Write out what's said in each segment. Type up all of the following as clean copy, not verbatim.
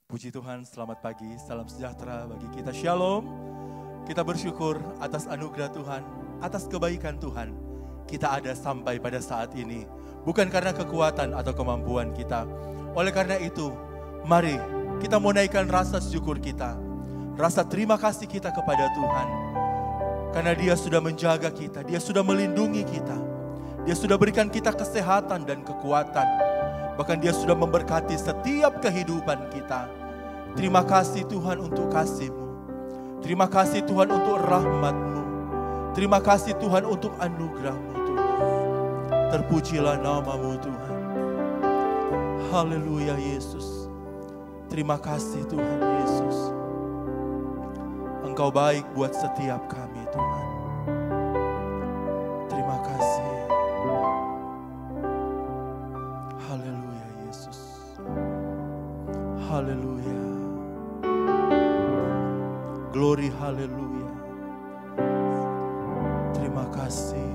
Puji Tuhan, selamat pagi, salam sejahtera bagi kita. Shalom. Kita bersyukur atas anugerah Tuhan, atas kebaikan Tuhan. Kita ada sampai pada saat ini, bukan karena kekuatan atau kemampuan kita. Oleh karena itu, mari kita mau naikkan rasa syukur kita, rasa terima kasih kita kepada Tuhan. Karena Dia sudah menjaga kita, Dia sudah melindungi kita, Dia sudah berikan kita kesehatan dan kekuatan. Bahkan Dia sudah memberkati setiap kehidupan kita. Terima kasih Tuhan untuk kasih-Mu. Terima kasih Tuhan untuk rahmat-Mu. Terima kasih Tuhan untuk anugerah-Mu Tuhan. Terpujilah nama-Mu Tuhan. Haleluya Yesus. Terima kasih Tuhan Yesus. Engkau baik buat setiap kami Tuhan. Terima kasih. Haleluya Yesus. Haleluya. Glory haleluya. Terima kasih.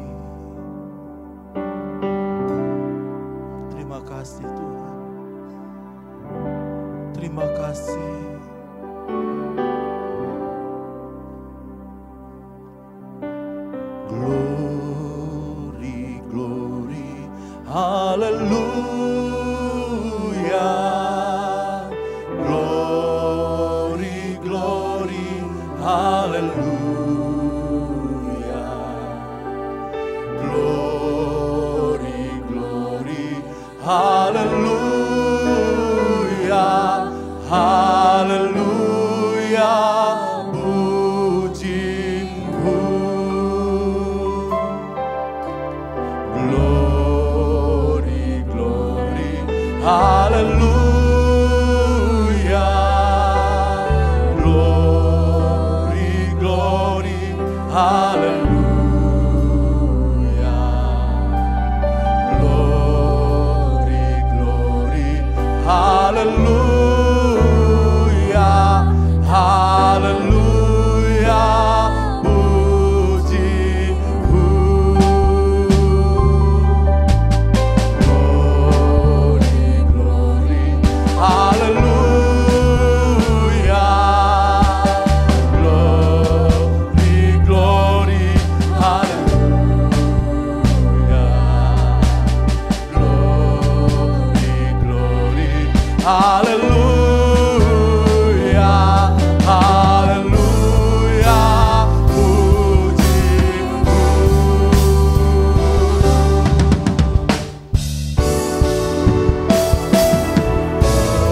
Terima kasih Tuhan. Terima kasih. Glory, glory, haleluya. Glory, glory, haleluya. Glory, glory, haleluya. Haleluya. Pujimu. Glory, glory, haleluya. Glory, glory, haleluya. Glory, glory, haleluya. Haleluya. Pujimu. Glory, glory, haleluya. Glory, glory, haleluya. Glory, glory, haleluya. Haleluya. Pujimu.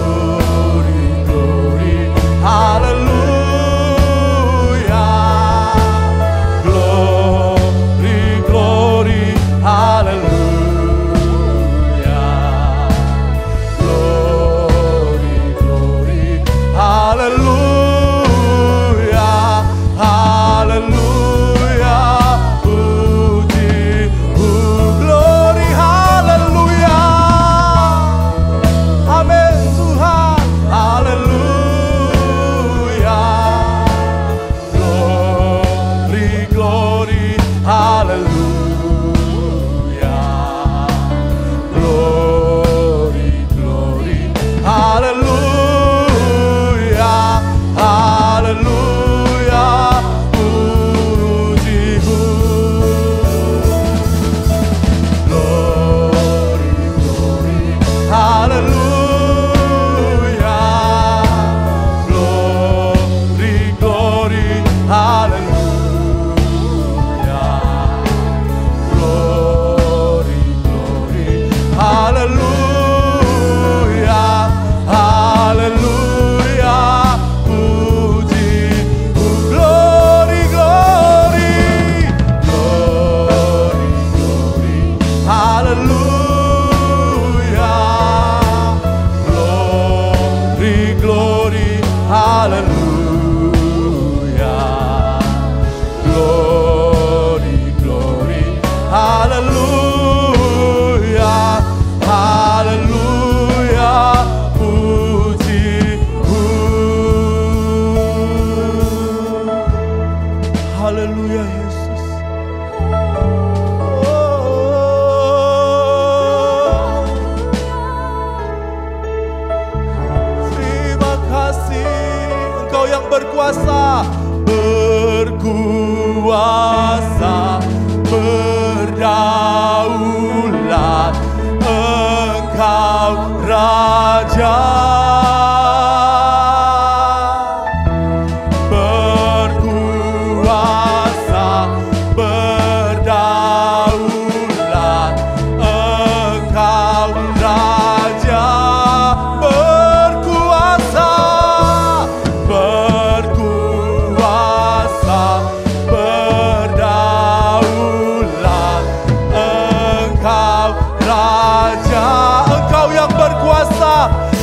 Glory, glory, haleluya. Glory, glory, haleluya. Glory, Engkau yang berkuasa, berkuasa, berdaulat, Engkau Raja.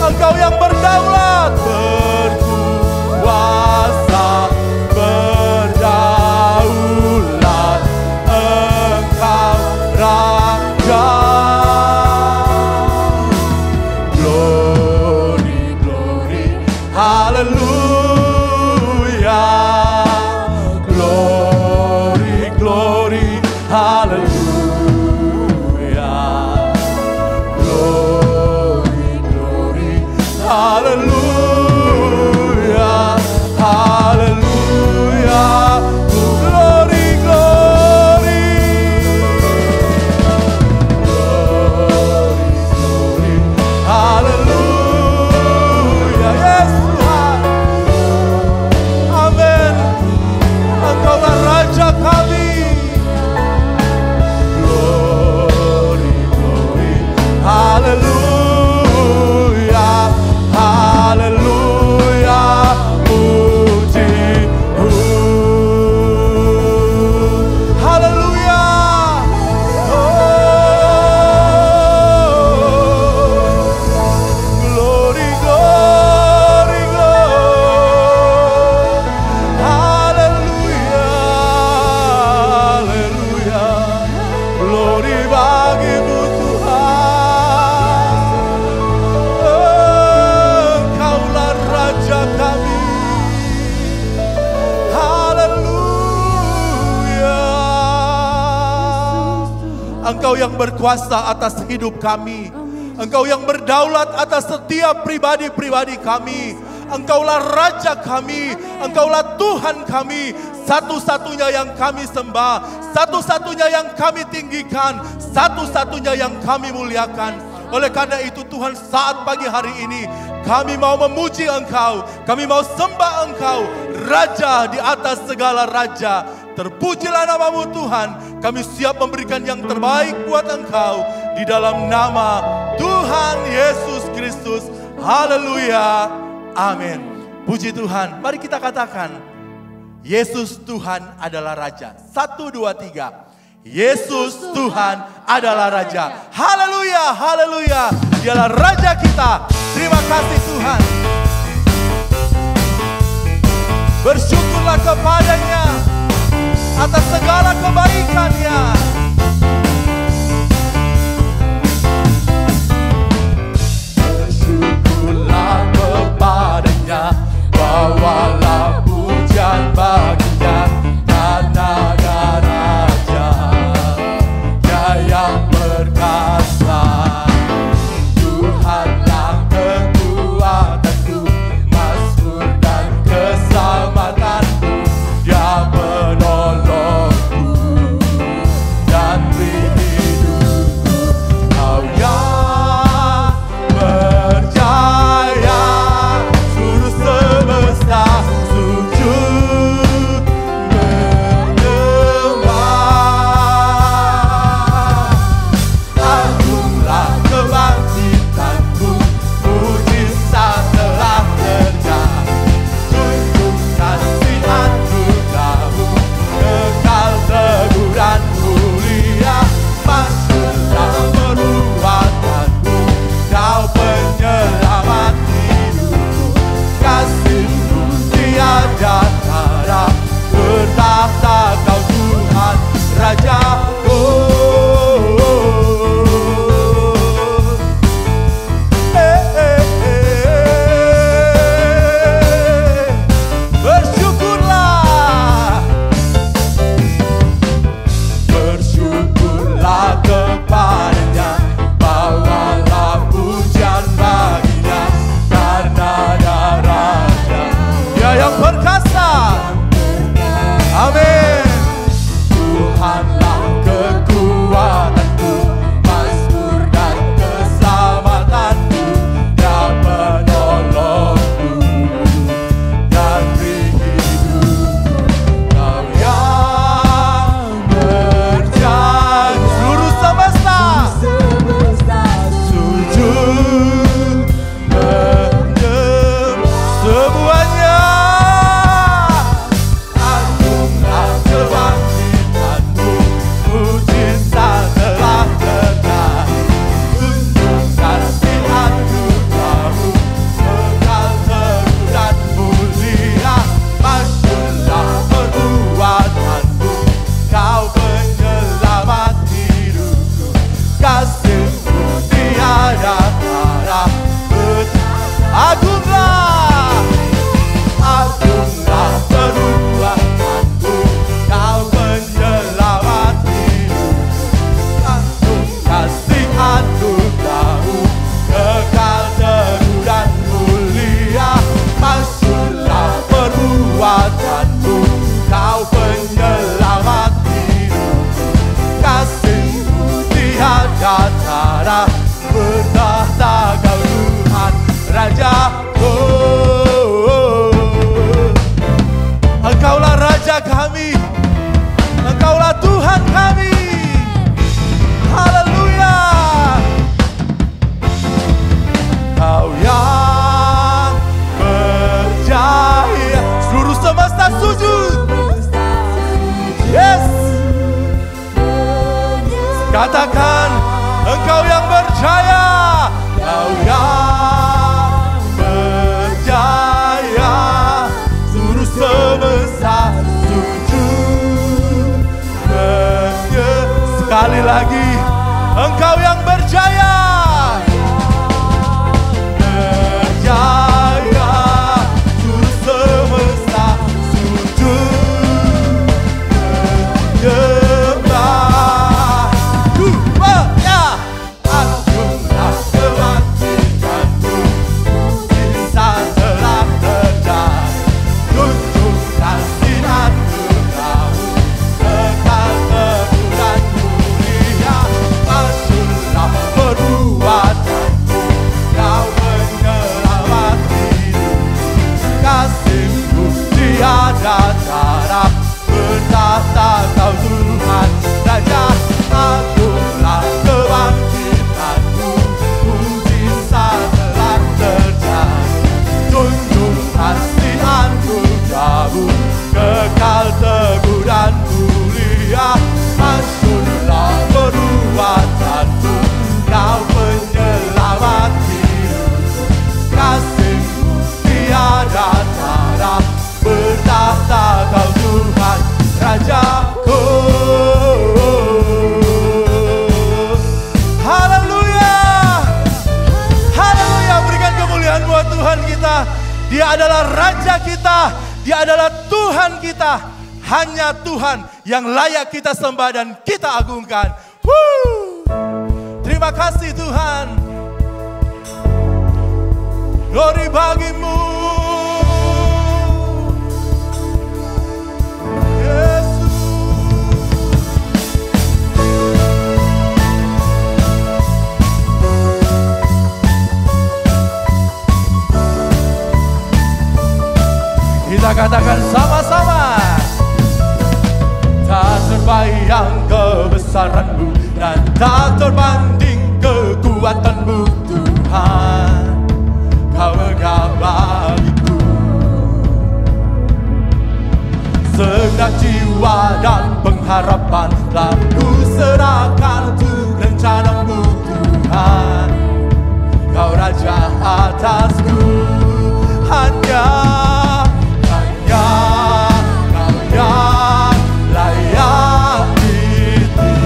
Engkau yang berdaulat, berkuasa, berdaulat, Engkau Raja. Glory, glory, haleluya. Glory, glory, haleluya. Hallelujah, hallelujah, glory, glory, glory, glory, hallelujah, yes Tuhan, amin, Engkaulah Raja kami, glory, glory, hallelujah. Haleluya, puji, haleluya, glory, glory, glory, haleluya, haleluya, glory bagimu Tuhan. Kami, haleluya. Engkau yang berkuasa atas hidup kami, Engkau yang berdaulat atas setiap pribadi-pribadi kami. Engkaulah Raja kami, Engkaulah Tuhan kami, satu-satunya yang kami sembah, satu-satunya yang kami tinggikan, satu-satunya yang kami muliakan. Oleh karena itu Tuhan, saat pagi hari ini kami mau memuji Engkau, kami mau sembah Engkau, Raja di atas segala raja. Terpujilah namamu Tuhan, kami siap memberikan yang terbaik buat Engkau di dalam nama Tuhan Yesus Kristus. Haleluya, amin. Puji Tuhan, mari kita katakan, Yesus Tuhan adalah Raja. 1, 2, 3. Yesus Tuhan adalah Raja. Haleluya, haleluya. Dialah Raja kita. Terima kasih Tuhan. Bersyukurlah kepadanya atas segala kebaikannya. Bersyukurlah kepadanya, bawalah pujian baginya, karena yang perkasa, Tuhanlah sujud. Yes. Katakan, Engkau yang berjaya. Engkau yang berjaya. Seluruh semesta sujud. Sekali lagi, Engkau yang berjaya. Berjaya. Seluruh semesta sujud. Menyembah. Ya. Agunglah kebangkitanmu. Mujizat telah terjadi. Tunjukkan sinar anugerahmu. Kekal teguh dan mulia. Majulah perbuatanmu. Kau menyelamat hidupku. Kasih-Mu tiada taraf. Bertahta Kau Tuhan Raja. Agunglah kebangkitanmu. Mujizat telah terjadi. Tunjukkan sinar anugerahmu. Kekal teguh dan mulia. Majulah perbuatanmu. Kau penyelamat hidupku. Kasih-Mu tiada taraf. Bertahta Kau Tuhan Rajaku. Haleluya. Haleluya. Berikan kemuliaan buat Tuhan kita. Dia adalah Raja kita. Dia adalah Tuhan kita. Hanya Tuhan yang layak kita sembah dan kita agungkan. Terima kasih Tuhan. Glory bagi-Mu. Yesus. Kita katakan sama-sama. Tak terbayang kebesaran-Mu dan tak terbanding kekuatan-Mu Tuhan. Kau megah bagiku. Segenap jiwa dan pengharapan telah ku serahkan untuk rencana-Mu Tuhan. Kau Raja atasku. Hanya Kau yang layak ditinggikan.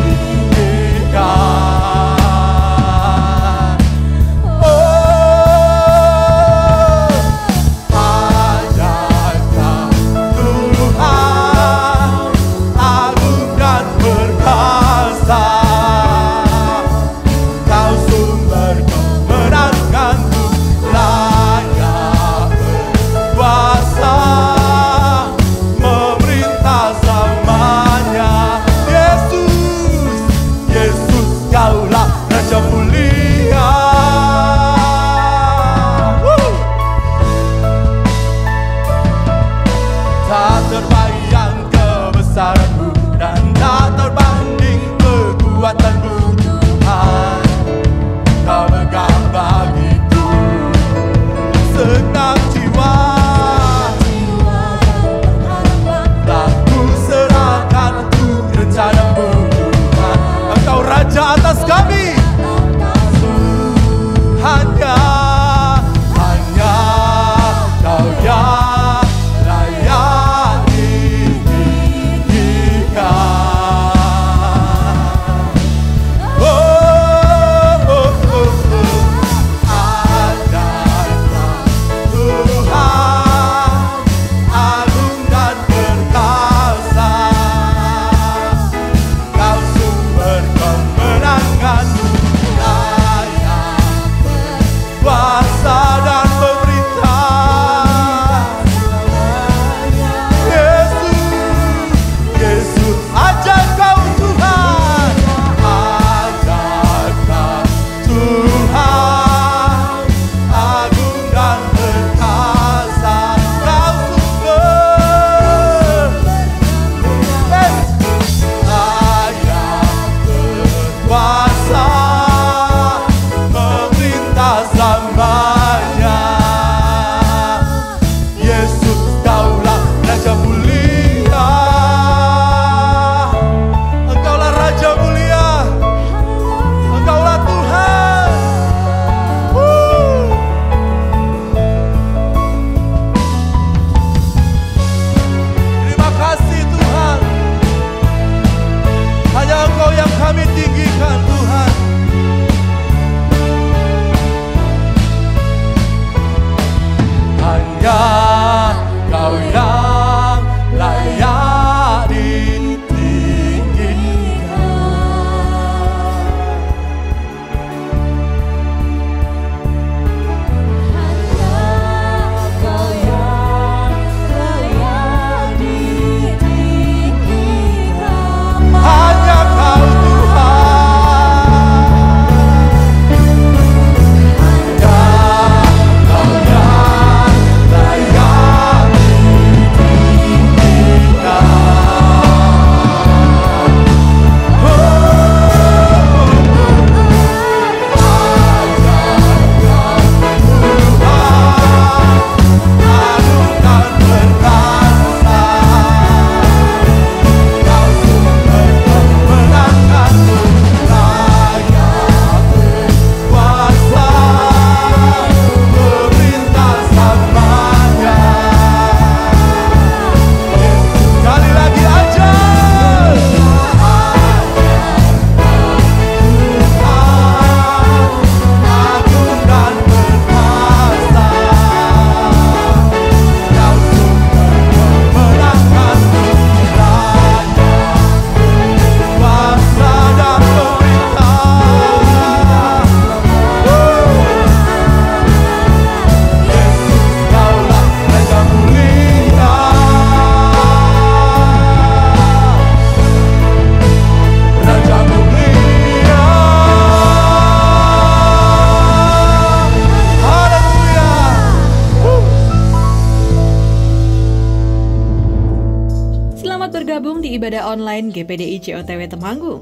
mengikuti ibadah online GPDI COTW Temanggung.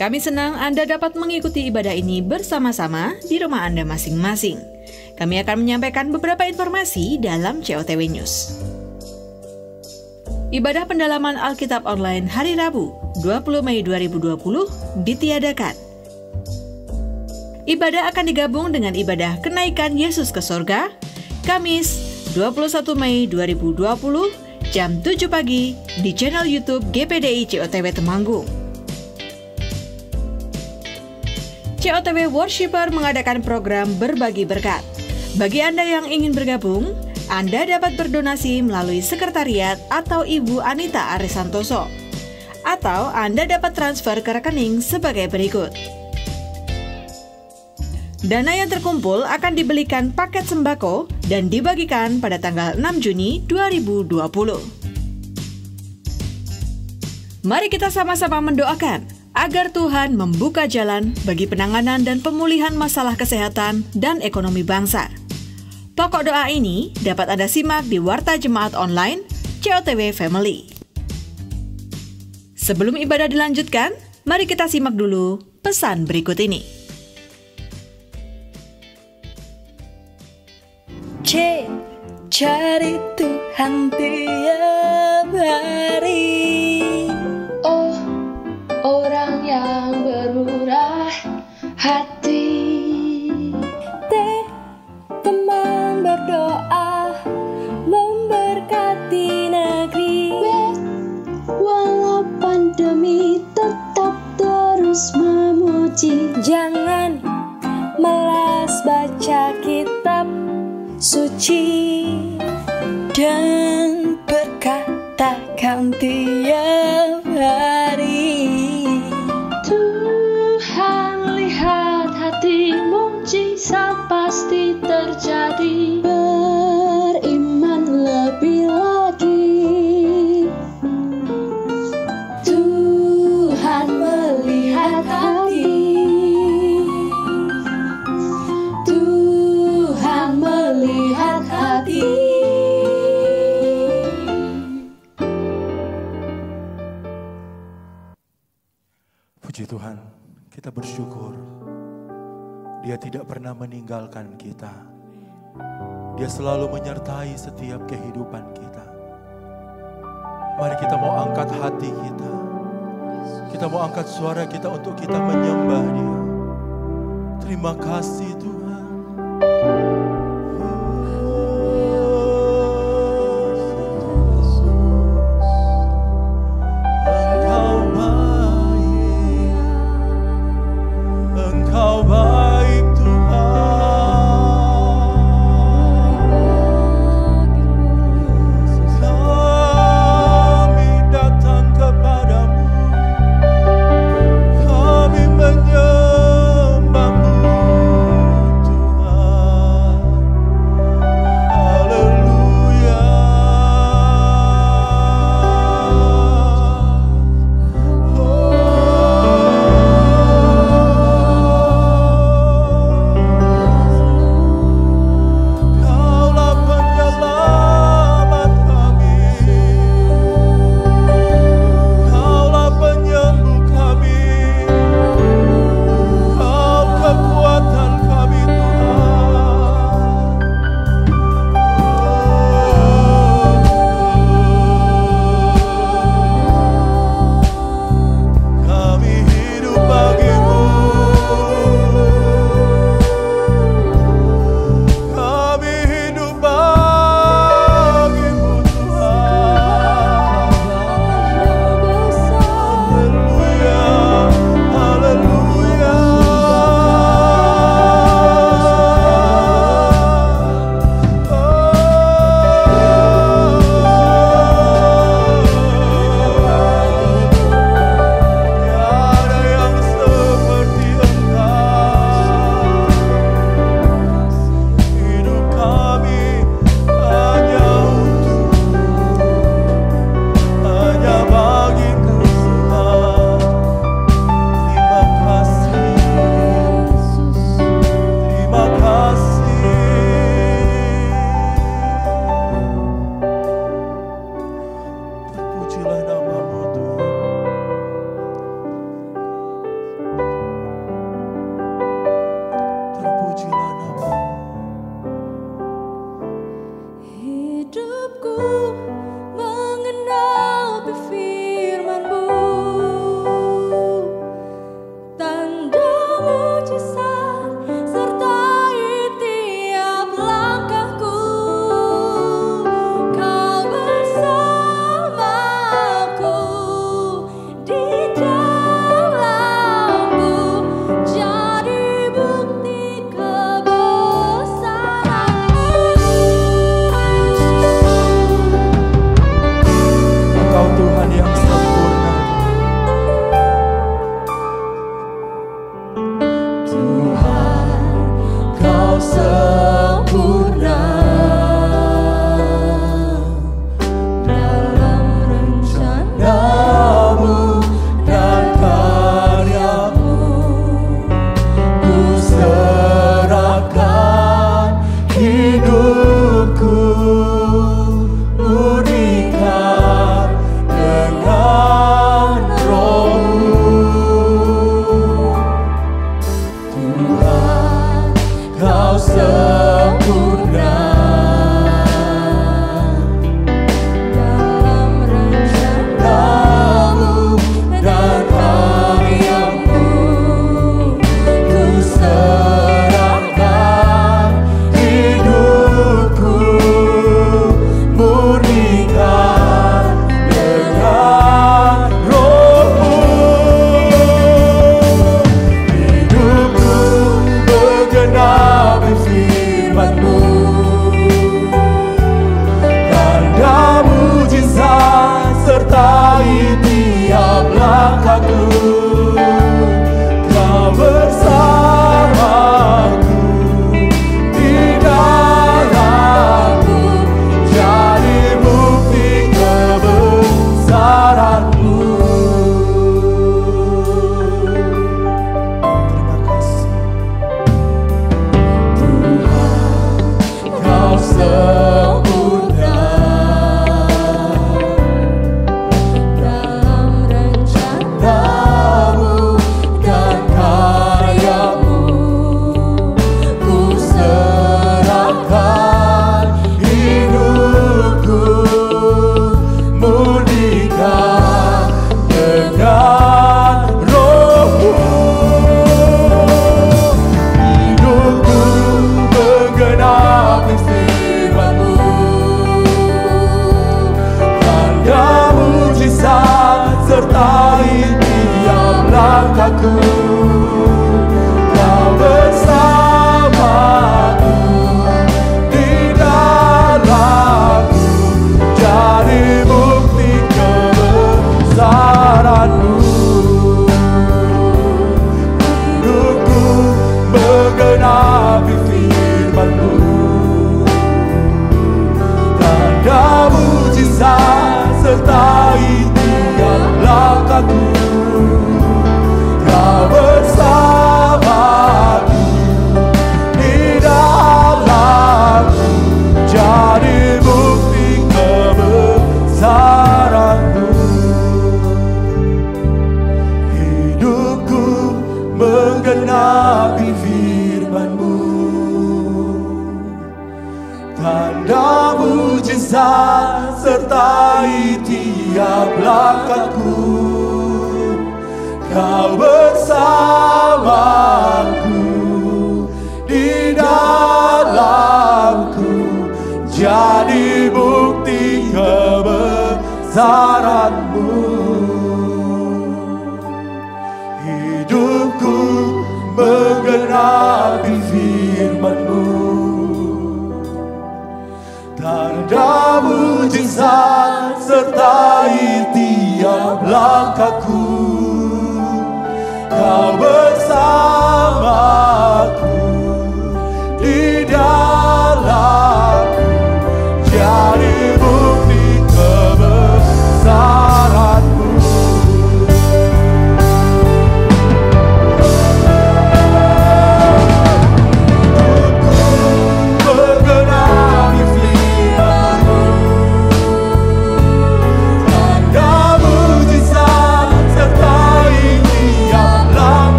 Kami senang Anda dapat mengikuti ibadah ini bersama-sama di rumah Anda masing-masing. Kami akan menyampaikan beberapa informasi dalam COTW News. Ibadah pendalaman Alkitab online hari Rabu, 20 Mei 2020 ditiadakan. Ibadah akan digabung dengan ibadah kenaikan Yesus ke sorga, Kamis, 21 Mei 2020, jam 7 pagi di channel YouTube GPDI COTW Temanggung. COTW Worshipper mengadakan program berbagi berkat. Bagi Anda yang ingin bergabung, Anda dapat berdonasi melalui sekretariat atau Ibu Anita Arisantoso. Atau Anda dapat transfer ke rekening sebagai berikut. Dana yang terkumpul akan dibelikan paket sembako dan dibagikan pada tanggal 6 Juni 2020. Mari kita sama-sama mendoakan agar Tuhan membuka jalan bagi penanganan dan pemulihan masalah kesehatan dan ekonomi bangsa. Pokok doa ini dapat Anda simak di Warta Jemaat Online COTW Family. Sebelum ibadah dilanjutkan, mari kita simak dulu pesan berikut ini. Cari Tuhan tiap hari. Oh, orang yang bermurah hati. Teman berdoa memberkati negeri. Walau pandemi tetap terus memuji. Jangan malas baca kitab suci dan berkatakan tiap hari. Tuhan lihat hati, mukjizat pasti terjadi. Beriman lebih lagi. Tuhan melihat hati. Tuhan melihat hati. Puji Tuhan, kita bersyukur Dia tidak pernah meninggalkan kita. Dia selalu menyertai setiap kehidupan kita. Mari kita mau angkat hati kita. Kita mau angkat suara kita untuk kita menyembah Dia. Terima kasih Tuhan. Engkau baik Tuhan. Kami datang kepadamu. Kami menyembah-Mu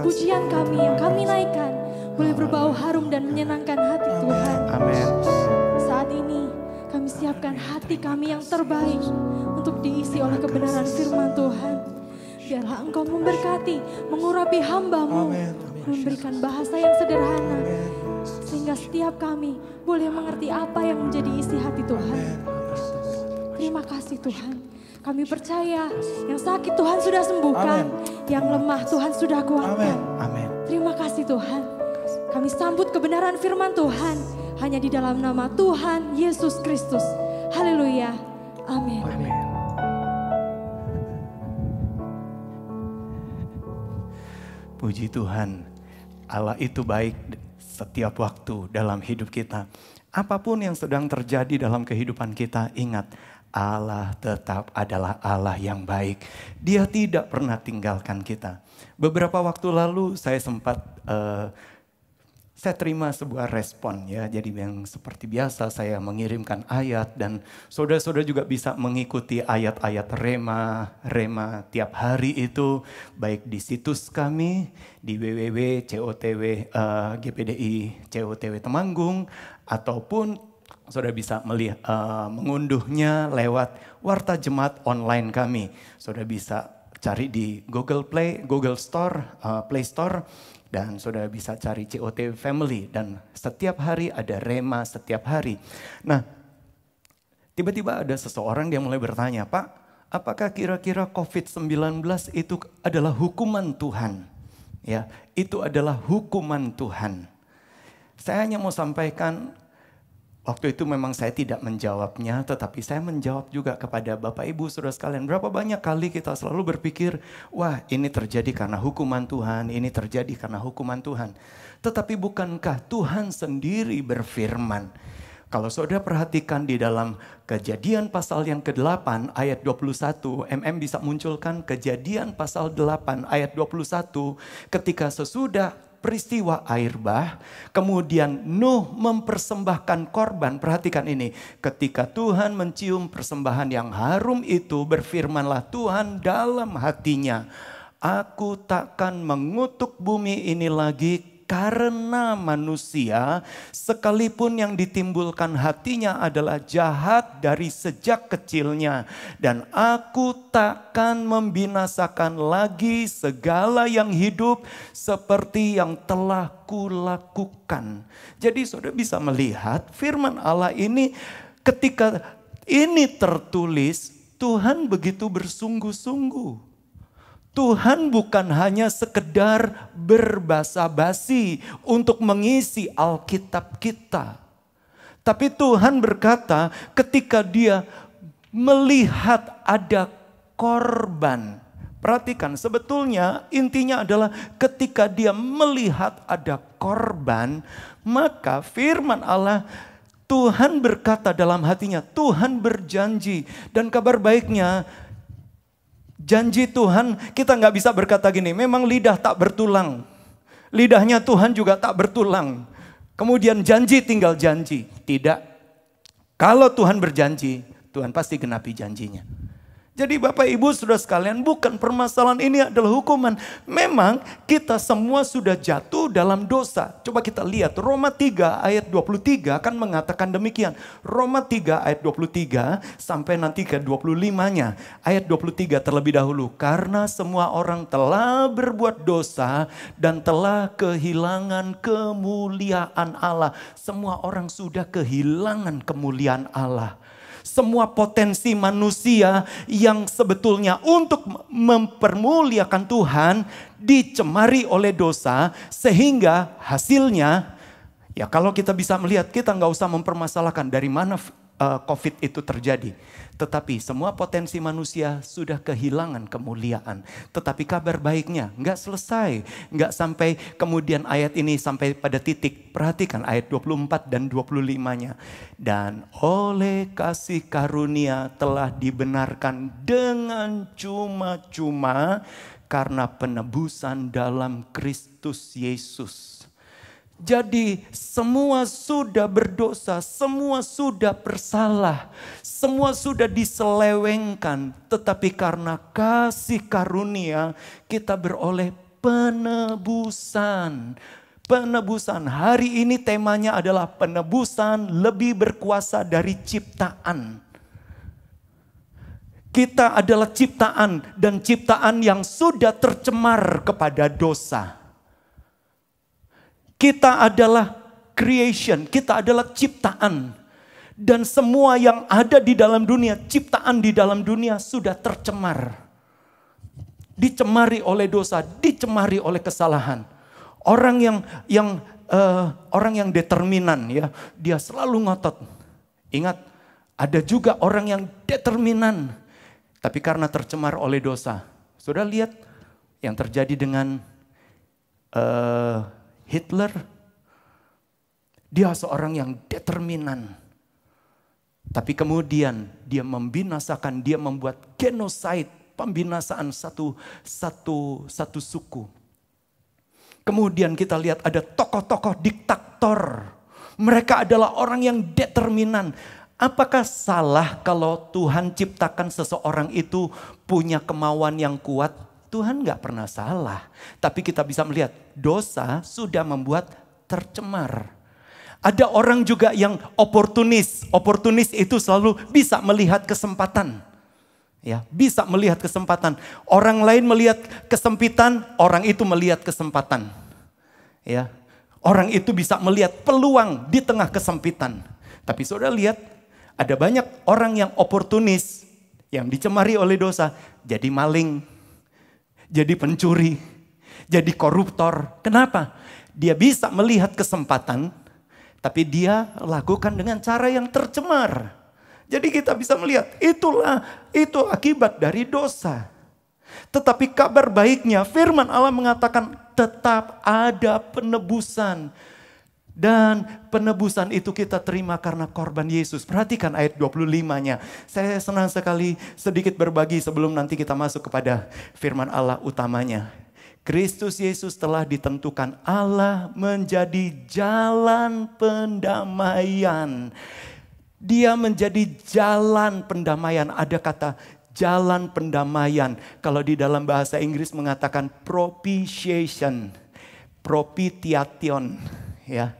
pujian kami yang kami naikkan boleh berbau harum dan menyenangkan hati Tuhan. Amin. Saat ini kami siapkan hati kami yang terbaik untuk diisi oleh kebenaran firman Tuhan. Biarlah Engkau memberkati, mengurapi hamba-Mu, memberikan bahasa yang sederhana, sehingga setiap kami boleh mengerti apa yang menjadi isi hati Tuhan. Terima kasih Tuhan. Kami percaya yang sakit Tuhan sudah sembuhkan, yang lemah Tuhan sudah kuatkan. Amin. Terima kasih Tuhan. Kami sambut kebenaran firman Tuhan hanya di dalam nama Tuhan Yesus Kristus. Haleluya. Amin. Amin. Puji Tuhan, Allah itu baik setiap waktu dalam hidup kita. Apapun yang sedang terjadi dalam kehidupan kita, ingat Allah tetap adalah Allah yang baik. Dia tidak pernah tinggalkan kita. Beberapa waktu lalu saya sempat saya terima sebuah respon ya. Jadi yang seperti biasa saya mengirimkan ayat dan saudara-saudara juga bisa mengikuti ayat-ayat rema tiap hari itu baik di situs kami di www.cotw GPDI COTW Temanggung ataupun saudara bisa melihat mengunduhnya lewat Warta Jemaat online kami. Saudara bisa cari di Google Store, Play Store. Dan saudara bisa cari COTW Family dan setiap hari ada rema setiap hari. Nah, tiba-tiba ada seseorang yang mulai bertanya, Pak, apakah kira-kira COVID-19 itu adalah hukuman Tuhan? Ya, itu adalah hukuman Tuhan. Saya hanya mau sampaikan, waktu itu memang saya tidak menjawabnya, tetapi saya menjawab juga kepada Bapak Ibu Saudara sekalian. Berapa banyak kali kita selalu berpikir, wah ini terjadi karena hukuman Tuhan, ini terjadi karena hukuman Tuhan. Tetapi bukankah Tuhan sendiri berfirman? Kalau saudara perhatikan di dalam Kejadian pasal yang ke-8 ayat 21, bisa munculkan Kejadian pasal 8 ayat 21, ketika sesudah peristiwa air bah, kemudian Nuh mempersembahkan korban. Perhatikan ini, ketika Tuhan mencium persembahan yang harum itu, berfirmanlah Tuhan dalam hatinya, aku takkan mengutuk bumi ini lagi karena manusia, sekalipun yang ditimbulkan hatinya adalah jahat dari sejak kecilnya. Dan aku takkan membinasakan lagi segala yang hidup seperti yang telah kulakukan. Jadi saudara bisa melihat firman Allah ini ketika ini tertulis, Tuhan begitu bersungguh-sungguh. Tuhan bukan hanya sekedar berbasa-basi untuk mengisi Alkitab kita. Tapi Tuhan berkata ketika dia melihat ada korban. Perhatikan, sebetulnya intinya adalah ketika dia melihat ada korban, maka firman Allah, Tuhan berkata dalam hatinya, Tuhan berjanji. Dan kabar baiknya, janji Tuhan, kita nggak bisa berkata gini, memang lidah tak bertulang. Lidahnya Tuhan juga tak bertulang. Kemudian janji tinggal janji. Tidak. Kalau Tuhan berjanji, Tuhan pasti genapi janjinya. Jadi Bapak Ibu Saudara sekalian, bukan permasalahan ini adalah hukuman. Memang kita semua sudah jatuh dalam dosa. Coba kita lihat Roma 3 ayat 23 akan mengatakan demikian. Roma 3 ayat 23 sampai nanti ke 25-nya. Ayat 23 terlebih dahulu. Karena semua orang telah berbuat dosa dan telah kehilangan kemuliaan Allah. Semua orang sudah kehilangan kemuliaan Allah. Semua potensi manusia yang sebetulnya untuk mempermuliakan Tuhan dicemari oleh dosa, sehingga hasilnya, ya kalau kita bisa melihat, kita nggak usah mempermasalahkan dari mana COVID itu terjadi. Tetapi semua potensi manusia sudah kehilangan kemuliaan. Tetapi kabar baiknya nggak selesai. Nggak sampai kemudian ayat ini sampai pada titik. Perhatikan ayat 24 dan 25-nya. Dan oleh kasih karunia telah dibenarkan dengan cuma-cuma karena penebusan dalam Kristus Yesus. Jadi semua sudah berdosa, semua sudah bersalah, semua sudah diselewengkan. Tetapi karena kasih karunia kita beroleh penebusan. Penebusan. Hari ini temanya adalah penebusan lebih berkuasa dari ciptaan. Kita adalah ciptaan dan ciptaan yang sudah tercemar kepada dosa. Kita adalah creation, kita adalah ciptaan. Dan semua yang ada di dalam dunia, ciptaan di dalam dunia sudah tercemar. Dicemari oleh dosa, dicemari oleh kesalahan. Orang yang determinan ya, dia selalu ngotot. Ingat, ada juga orang yang determinan, tapi karena tercemar oleh dosa. Sudah lihat yang terjadi dengan Hitler? Dia seorang yang determinan. Tapi kemudian dia membinasakan, dia membuat genocide, pembinasaan satu suku. Kemudian kita lihat ada tokoh-tokoh diktator. Mereka adalah orang yang determinan. Apakah salah kalau Tuhan ciptakan seseorang itu punya kemauan yang kuat? Tuhan gak pernah salah. Tapi kita bisa melihat dosa sudah membuat tercemar. Ada orang juga yang oportunis. Oportunis itu selalu bisa melihat kesempatan. Ya, bisa melihat kesempatan. Orang lain melihat kesempitan, orang itu melihat kesempatan. Ya, orang itu bisa melihat peluang di tengah kesempitan. Tapi saudara lihat, ada banyak orang yang oportunis, yang dicemari oleh dosa, jadi maling, jadi pencuri, jadi koruptor. Kenapa? Dia bisa melihat kesempatan, tapi dia lakukan dengan cara yang tercemar. Jadi kita bisa melihat itu akibat dari dosa. Tetapi kabar baiknya firman Allah mengatakan tetap ada penebusan. Dan penebusan itu kita terima karena korban Yesus. Perhatikan ayat 25-nya. Saya senang sekali sedikit berbagi sebelum nanti kita masuk kepada firman Allah utamanya. Kristus Yesus telah ditentukan Allah menjadi jalan pendamaian. Dia menjadi jalan pendamaian. Ada kata jalan pendamaian. Kalau di dalam bahasa Inggris mengatakan propitiation. Propitiation. Ya.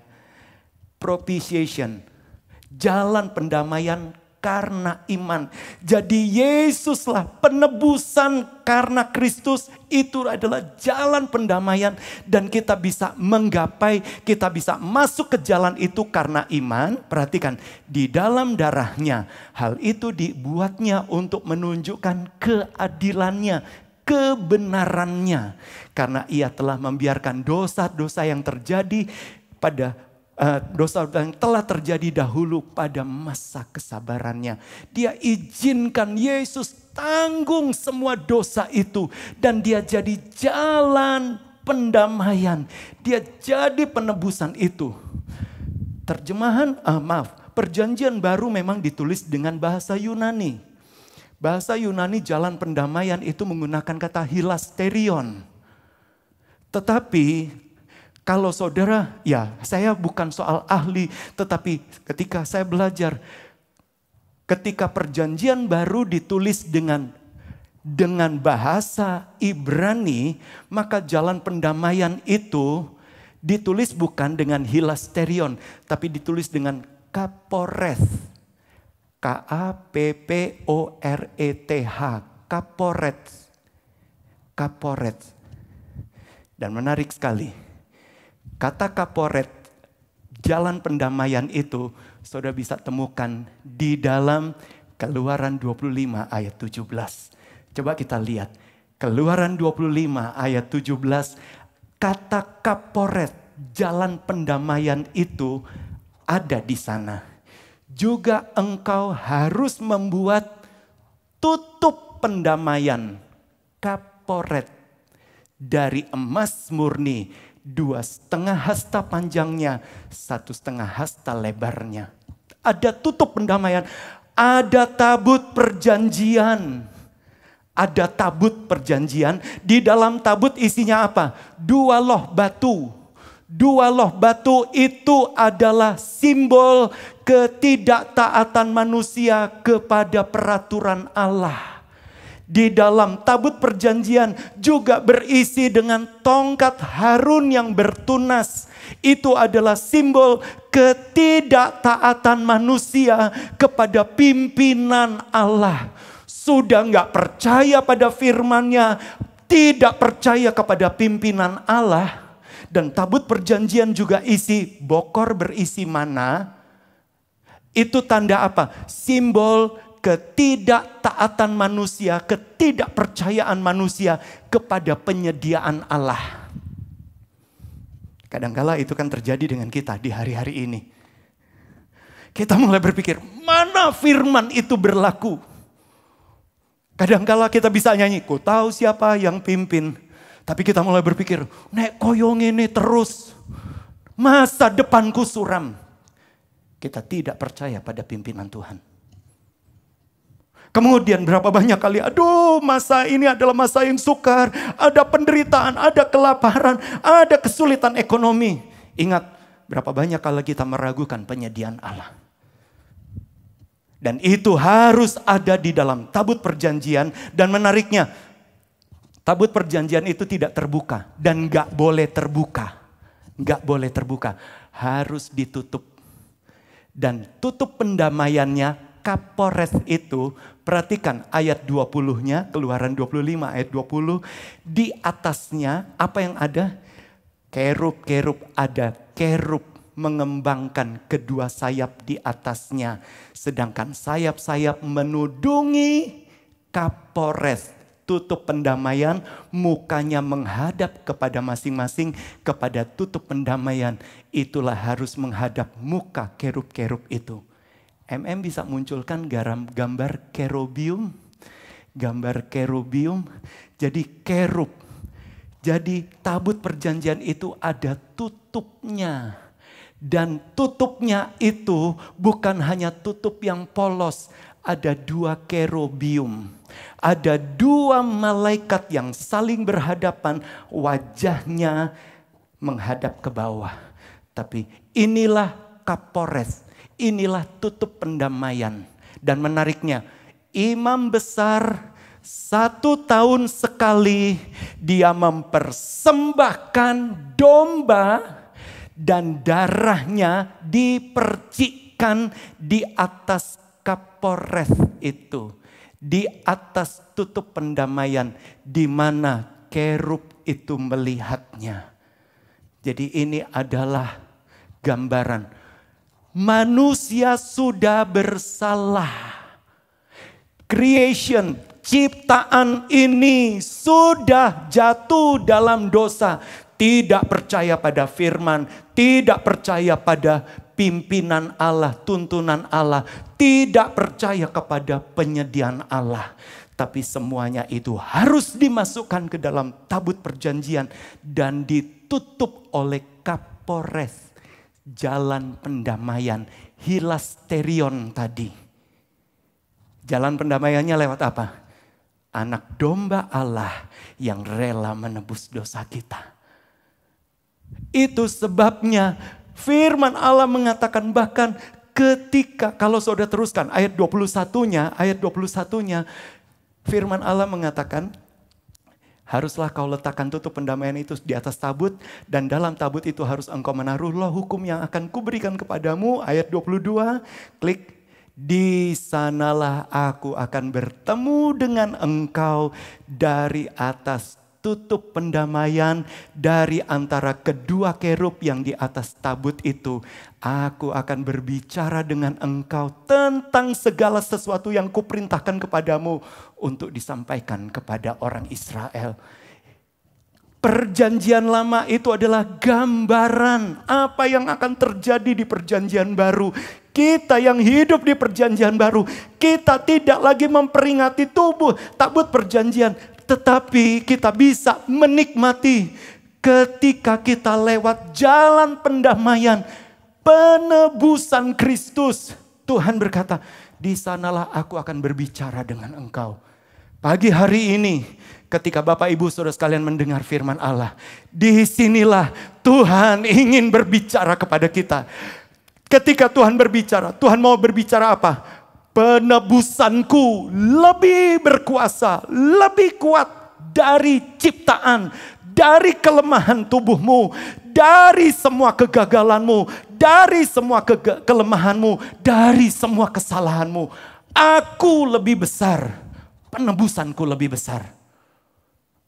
Propitiation. Jalan pendamaian karena iman. Jadi Yesuslah penebusan karena Kristus. Itu adalah jalan pendamaian. Dan kita bisa menggapai, kita bisa masuk ke jalan itu karena iman. Perhatikan, di dalam darahnya. Hal itu dibuatnya untuk menunjukkan keadilannya, kebenarannya. Karena ia telah membiarkan dosa-dosa yang terjadi pada dosa yang telah terjadi dahulu pada masa kesabarannya. Dia izinkan Yesus tanggung semua dosa itu. Dan dia jadi jalan pendamaian. Dia jadi penebusan itu. Perjanjian baru memang ditulis dengan bahasa Yunani. Bahasa Yunani jalan pendamaian itu menggunakan kata hilasterion. Tetapi kalau saudara, ya saya bukan soal ahli, tetapi ketika saya belajar, ketika perjanjian baru ditulis dengan bahasa Ibrani, maka jalan pendamaian itu ditulis bukan dengan hilasterion, tapi ditulis dengan kaporeth. K-A-P-P-O-R-E-T-H. Kaporeth. Kaporeth. Dan menarik sekali. Kata kaporet, jalan pendamaian itu, saudara bisa temukan di dalam Keluaran 25 ayat 17. Coba kita lihat. Keluaran 25 ayat 17, kata kaporet, jalan pendamaian itu ada di sana. Juga engkau harus membuat tutup pendamaian, kaporet, dari emas murni. 2,5 hasta panjangnya, 1,5 hasta lebarnya. Ada tutup pendamaian, ada tabut perjanjian. Ada tabut perjanjian, di dalam tabut isinya apa? 2 loh batu. 2 loh batu itu adalah simbol ketidaktaatan manusia kepada peraturan Allah. Di dalam tabut perjanjian juga berisi dengan tongkat Harun yang bertunas. Itu adalah simbol ketidaktaatan manusia kepada pimpinan Allah. Sudah nggak percaya pada firman-Nya, tidak percaya kepada pimpinan Allah. Dan tabut perjanjian juga isi bokor berisi mana. Itu tanda apa? Simbol ketidaktaatan manusia, ketidakpercayaan manusia kepada penyediaan Allah. Kadangkala itu kan terjadi dengan kita di hari-hari ini. Kita mulai berpikir, mana firman itu berlaku? Kadangkala kita bisa nyanyi, ku tahu siapa yang pimpin. Tapi kita mulai berpikir, nek koyong ini terus, masa depanku suram. Kita tidak percaya pada pimpinan Tuhan. Kemudian berapa banyak kali, aduh masa ini adalah masa yang sukar. Ada penderitaan, ada kelaparan, ada kesulitan ekonomi. Ingat, berapa banyak kali kita meragukan penyediaan Allah. Dan itu harus ada di dalam tabut perjanjian. Dan menariknya, tabut perjanjian itu tidak terbuka. Dan gak boleh terbuka. Gak boleh terbuka. Harus ditutup. Dan tutup pendamaiannya, Kapores itu, perhatikan ayat 20-nya, Keluaran 25 ayat 20. Di atasnya apa yang ada? Kerub-kerub ada, kerub mengembangkan kedua sayap di atasnya. Sedangkan sayap-sayap menudungi Kapores. Tutup pendamaian, mukanya menghadap kepada masing-masing, kepada tutup pendamaian. Itulah harus menghadap muka kerub-kerub itu. bisa munculkan gambar kerubium. Gambar kerubium, jadi kerub. Jadi tabut perjanjian itu ada tutupnya. Dan tutupnya itu bukan hanya tutup yang polos. Ada 2 kerubium. Ada 2 malaikat yang saling berhadapan. Wajahnya menghadap ke bawah. Tapi inilah Kapores. Inilah tutup pendamaian. Dan menariknya, imam besar 1 tahun sekali dia mempersembahkan domba dan darahnya dipercikkan di atas Kapores itu. Di atas tutup pendamaian di mana kerub itu melihatnya. Jadi ini adalah gambaran manusia sudah bersalah. Creation, ciptaan ini sudah jatuh dalam dosa. Tidak percaya pada firman, tidak percaya pada pimpinan Allah, tuntunan Allah. Tidak percaya kepada penyediaan Allah. Tapi semuanya itu harus dimasukkan ke dalam tabut perjanjian dan ditutup oleh Kapores. Jalan pendamaian, hilasterion tadi. Jalan pendamaiannya lewat apa? Anak domba Allah yang rela menebus dosa kita. Itu sebabnya firman Allah mengatakan bahkan ketika, kalau saudara teruskan ayat 21-nya, firman Allah mengatakan, haruslah kau letakkan tutup pendamaian itu di atas tabut. Dan dalam tabut itu harus engkau menaruhlah hukum yang akan kuberikan kepadamu. Ayat 22, klik. Di sanalah aku akan bertemu dengan engkau dari atas tutup pendamaian. Dari antara kedua kerub yang di atas tabut itu. Aku akan berbicara dengan engkau tentang segala sesuatu yang kuperintahkan kepadamu untuk disampaikan kepada orang Israel. Perjanjian lama itu adalah gambaran apa yang akan terjadi di perjanjian baru. Kita yang hidup di perjanjian baru, kita tidak lagi memperingati tabut perjanjian. Tetapi kita bisa menikmati ketika kita lewat jalan pendamaian, penebusan Kristus. Tuhan berkata, di sanalah aku akan berbicara dengan engkau. Pagi hari ini, ketika Bapak Ibu Saudara sekalian mendengar firman Allah, disinilah Tuhan ingin berbicara kepada kita. Ketika Tuhan berbicara, Tuhan mau berbicara apa? penebusanku lebih berkuasa, lebih kuat dari ciptaan, dari kelemahan tubuhmu, dari semua kegagalanmu, dari semua kelemahanmu, dari semua kesalahanmu. Aku lebih besar, penebusanku lebih besar.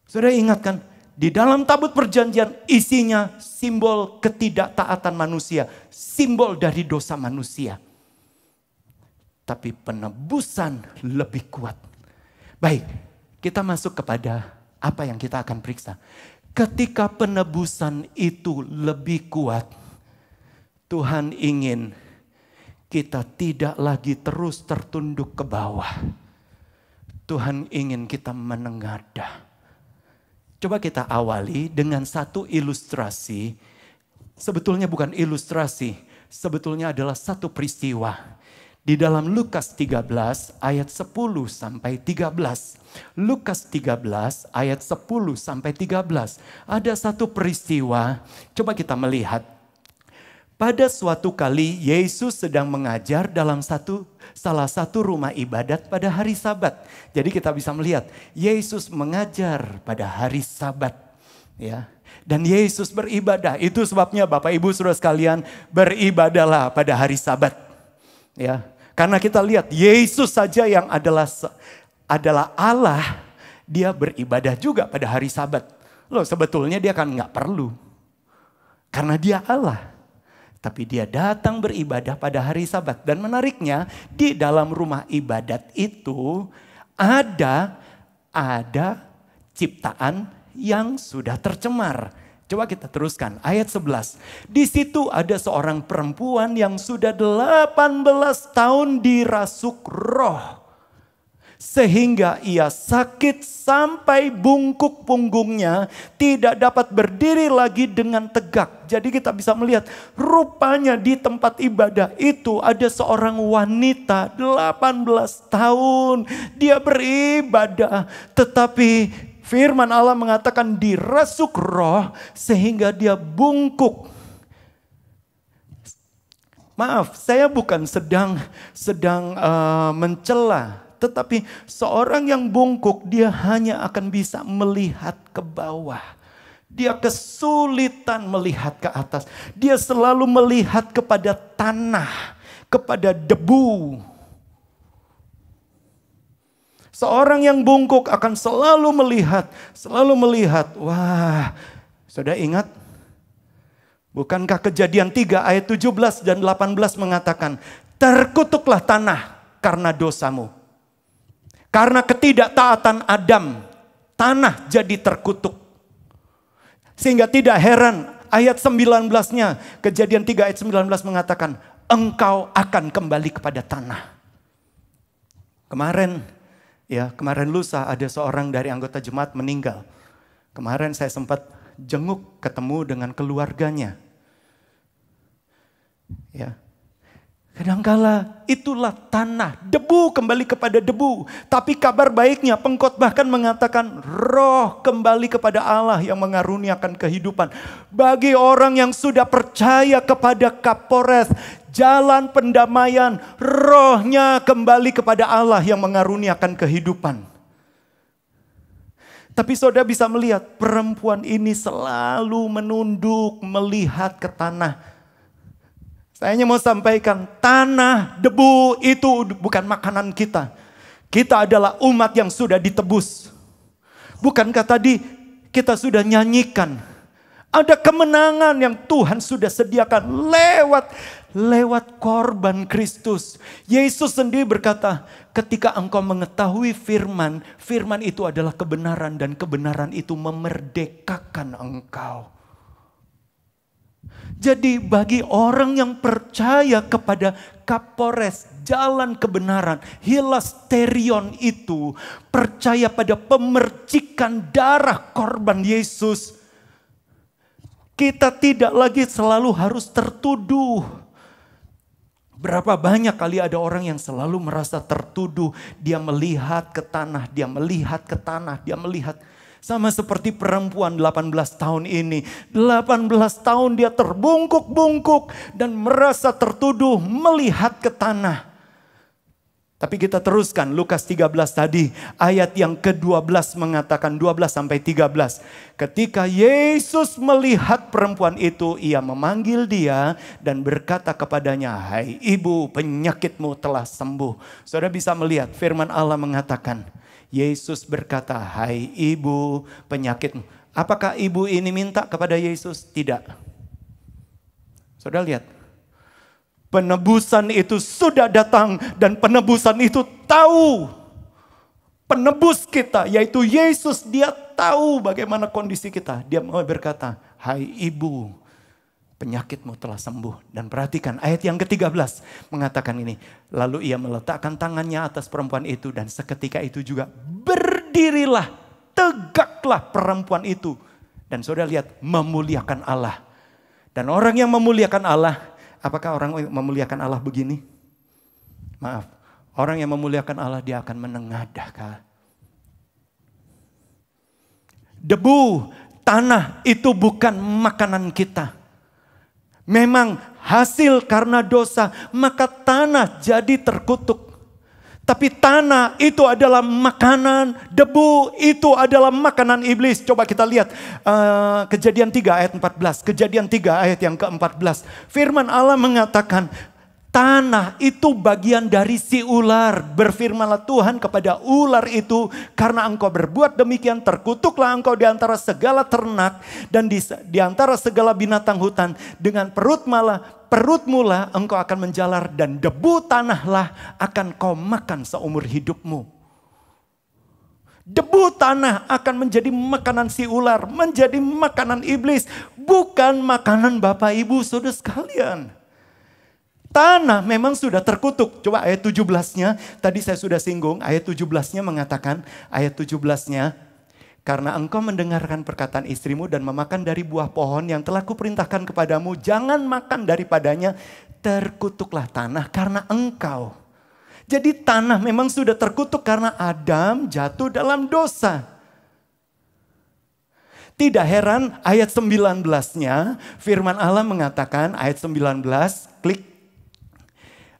Saudara ingatkan, di dalam tabut perjanjian isinya simbol ketidaktaatan manusia, simbol dari dosa manusia. Tapi penebusan lebih kuat. Baik, kita masuk kepada apa yang kita akan periksa. Ketika penebusan itu lebih kuat, Tuhan ingin kita tidak lagi terus tertunduk ke bawah. Tuhan ingin kita menengadah. Coba kita awali dengan satu ilustrasi. Sebetulnya bukan ilustrasi, sebetulnya adalah satu peristiwa. Di dalam Lukas 13 ayat 10 sampai 13. Lukas 13 ayat 10 sampai 13. Ada satu peristiwa, coba kita melihat. Pada suatu kali Yesus sedang mengajar dalam salah satu rumah ibadat pada hari Sabat. Jadi kita bisa melihat Yesus mengajar pada hari Sabat, ya. Dan Yesus beribadah. Itu sebabnya Bapak Ibu Saudara sekalian, beribadahlah pada hari Sabat. Ya. Karena kita lihat Yesus saja yang adalah Allah, dia beribadah juga pada hari Sabat. Loh, sebetulnya dia kan nggak perlu. Karena dia Allah. Tapi dia datang beribadah pada hari Sabat. Dan menariknya di dalam rumah ibadat itu ada ciptaan yang sudah tercemar. Coba kita teruskan ayat 11. Di situ ada seorang perempuan yang sudah 18 tahun dirasuk roh. Sehingga ia sakit sampai bungkuk punggungnya, tidak dapat berdiri lagi dengan tegak. Jadi kita bisa melihat rupanya di tempat ibadah itu ada seorang wanita 18 tahun. Dia beribadah, tetapi firman Allah mengatakan dirasuk roh sehingga dia bungkuk. Maaf, saya bukan sedang mencela. Tetapi seorang yang bungkuk dia hanya akan bisa melihat ke bawah. Dia kesulitan melihat ke atas. Dia selalu melihat kepada tanah, kepada debu. Seorang yang bungkuk akan selalu melihat. Wah, sudah ingat? Bukankah Kejadian 3 ayat 17 dan 18 mengatakan, terkutuklah tanah karena dosamu. Karena ketidaktaatan Adam, tanah jadi terkutuk. Sehingga tidak heran ayat 19-nya, Kejadian 3 ayat 19 mengatakan, engkau akan kembali kepada tanah. Kemarin lusa ada seorang dari anggota jemaat meninggal. Kemarin saya sempat jenguk, ketemu dengan keluarganya. Ya. Kadangkala itulah tanah, debu kembali kepada debu. Tapi kabar baiknya pengkhotbah bahkan mengatakan roh kembali kepada Allah yang mengaruniakan kehidupan. Bagi orang yang sudah percaya kepada Kapores, jalan pendamaian, rohnya kembali kepada Allah yang mengaruniakan kehidupan. Tapi saudara bisa melihat perempuan ini selalu menunduk melihat ke tanah. Saya hanya mau sampaikan, tanah, debu itu bukan makanan kita. Kita adalah umat yang sudah ditebus. Bukankah tadi kita sudah nyanyikan, ada kemenangan yang Tuhan sudah sediakan lewat korban Kristus. Yesus sendiri berkata, ketika engkau mengetahui firman, firman itu adalah kebenaran dan kebenaran itu memerdekakan engkau. Jadi bagi orang yang percaya kepada Kapores, jalan kebenaran, hilasterion itu, percaya pada pemercikan darah korban Yesus, kita tidak lagi selalu harus tertuduh. Berapa banyak kali ada orang yang selalu merasa tertuduh, dia melihat ke tanah, dia melihat ke tanah, dia melihat. Sama seperti perempuan 18 tahun ini. 18 tahun dia terbungkuk-bungkuk dan merasa tertuduh melihat ke tanah. Tapi kita teruskan Lukas 13 tadi, ayat yang ke-12 mengatakan 12 sampai 13. Ketika Yesus melihat perempuan itu, ia memanggil dia dan berkata kepadanya, "Hai ibu, penyakitmu telah sembuh." Saudara bisa melihat firman Allah mengatakan, Yesus berkata, "Hai ibu, penyakitmu." Apakah ibu ini minta kepada Yesus? Tidak. Saudara lihat. Penebusan itu sudah datang dan penebusan itu tahu. Penebus kita yaitu Yesus, dia tahu bagaimana kondisi kita. Dia mau berkata, "Hai ibu, penyakitmu telah sembuh." Dan perhatikan ayat yang ke-13 mengatakan ini. Lalu ia meletakkan tangannya atas perempuan itu dan seketika itu juga berdirilah, tegaklah perempuan itu. Dan saudara lihat, memuliakan Allah. Dan orang yang memuliakan Allah, apakah orang memuliakan Allah begini? Maaf, orang yang memuliakan Allah dia akan menengadah. Debu, tanah itu bukan makanan kita. Memang hasil karena dosa, maka tanah jadi terkutuk. Tapi tanah itu adalah makanan, debu itu adalah makanan iblis. Coba kita lihat Kejadian 3 ayat 14. Kejadian 3 ayat yang ke-14. Firman Allah mengatakan, tanah itu bagian dari si ular. Berfirmanlah Tuhan kepada ular itu, "Karena engkau berbuat demikian, terkutuklah engkau di antara segala ternak dan di antara segala binatang hutan. Dengan perutmu lah engkau akan menjalar dan debu tanahlah akan kau makan seumur hidupmu." Debu tanah akan menjadi makanan si ular, menjadi makanan iblis, bukan makanan Bapak Ibu Saudara sekalian. Tanah memang sudah terkutuk. Coba ayat 17-nya, tadi saya sudah singgung, ayat 17-nya mengatakan, ayat 17-nya, "Karena engkau mendengarkan perkataan istrimu dan memakan dari buah pohon yang telah kuperintahkan kepadamu, jangan makan daripadanya, terkutuklah tanah karena engkau." Jadi tanah memang sudah terkutuk karena Adam jatuh dalam dosa. Tidak heran ayat 19-nya firman Allah mengatakan, ayat 19, klik.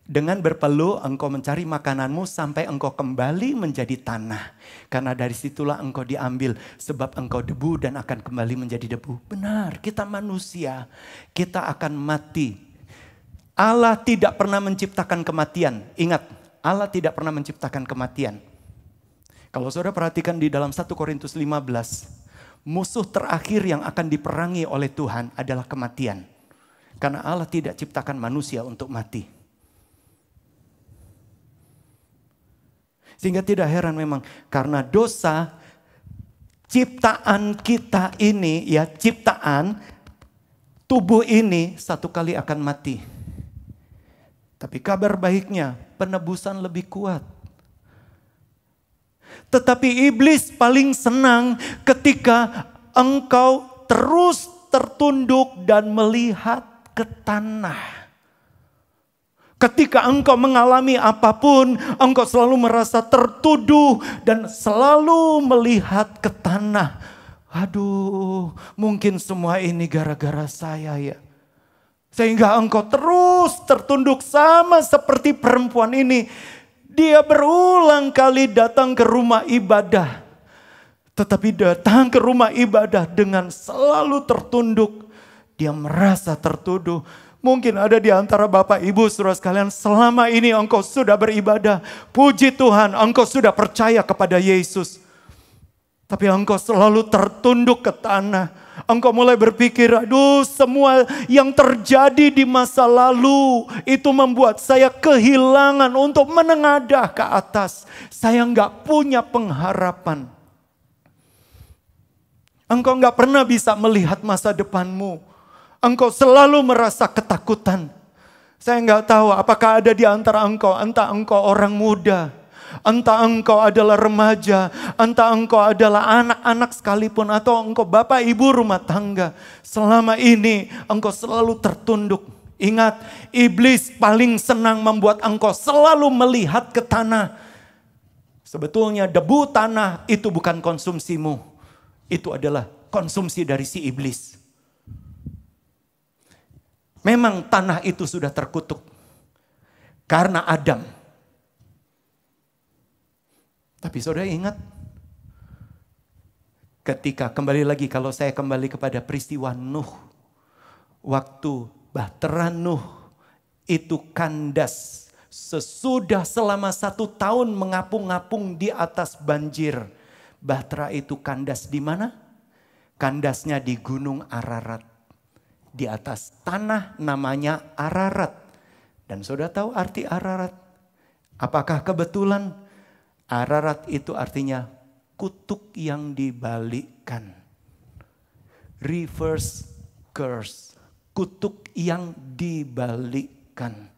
"Dengan berpeluh engkau mencari makananmu sampai engkau kembali menjadi tanah. Karena dari situlah engkau diambil, sebab engkau debu dan akan kembali menjadi debu." Benar, kita manusia, kita akan mati. Allah tidak pernah menciptakan kematian. Ingat, Allah tidak pernah menciptakan kematian. Kalau saudara perhatikan di dalam 1 Korintus 15, musuh terakhir yang akan diperangi oleh Tuhan adalah kematian. Karena Allah tidak ciptakan manusia untuk mati. Sehingga tidak heran memang karena dosa, ciptaan kita ini, ya ciptaan tubuh ini satu kali akan mati. Tapi kabar baiknya penebusan lebih kuat. Tetapi iblis paling senang ketika engkau terus tertunduk dan melihat ke tanah. Ketika engkau mengalami apapun, engkau selalu merasa tertuduh dan selalu melihat ke tanah. Aduh, mungkin semua ini gara-gara saya ya. Sehingga engkau terus tertunduk sama seperti perempuan ini. Dia berulang kali datang ke rumah ibadah. Tetapi datang ke rumah ibadah dengan selalu tertunduk. Dia merasa tertuduh. Mungkin ada di antara Bapak Ibu saudara sekalian, selama ini engkau sudah beribadah. Puji Tuhan, engkau sudah percaya kepada Yesus. Tapi engkau selalu tertunduk ke tanah. Engkau mulai berpikir, aduh semua yang terjadi di masa lalu itu membuat saya kehilangan untuk menengadah ke atas. Saya nggak punya pengharapan. Engkau nggak pernah bisa melihat masa depanmu. Engkau selalu merasa ketakutan. Saya nggak tahu apakah ada di antara engkau, entah engkau orang muda, entah engkau adalah remaja, entah engkau adalah anak-anak sekalipun, atau engkau bapak ibu rumah tangga. Selama ini engkau selalu tertunduk. Ingat, iblis paling senang membuat engkau selalu melihat ke tanah. Sebetulnya debu tanah itu bukan konsumsimu. Itu adalah konsumsi dari si iblis. Memang tanah itu sudah terkutuk karena Adam. Tapi saudara ingat, ketika kembali lagi, kalau saya kembali kepada peristiwa Nuh. Waktu bahtera Nuh itu kandas sesudah selama 1 tahun mengapung-ngapung di atas banjir. Bahtera itu kandas di mana? Kandasnya di Gunung Ararat. Di atas tanah namanya Ararat. Dan saudara tahu arti Ararat? Apakah kebetulan? Ararat itu artinya kutuk yang dibalikkan. Reverse curse. Kutuk yang dibalikkan.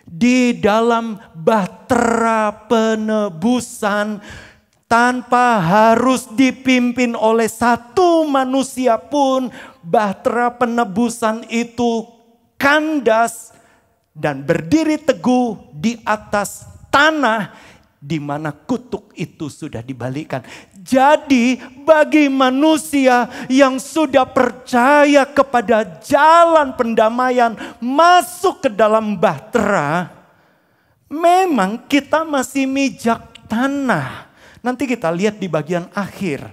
Di dalam bahtera penebusan, tanpa harus dipimpin oleh satu manusia pun, bahtera penebusan itu kandas dan berdiri teguh di atas tanah di mana kutuk itu sudah dibalikkan. Jadi bagi manusia yang sudah percaya kepada jalan pendamaian masuk ke dalam bahtera, memang kita masih mijak tanah. Nanti kita lihat di bagian akhir.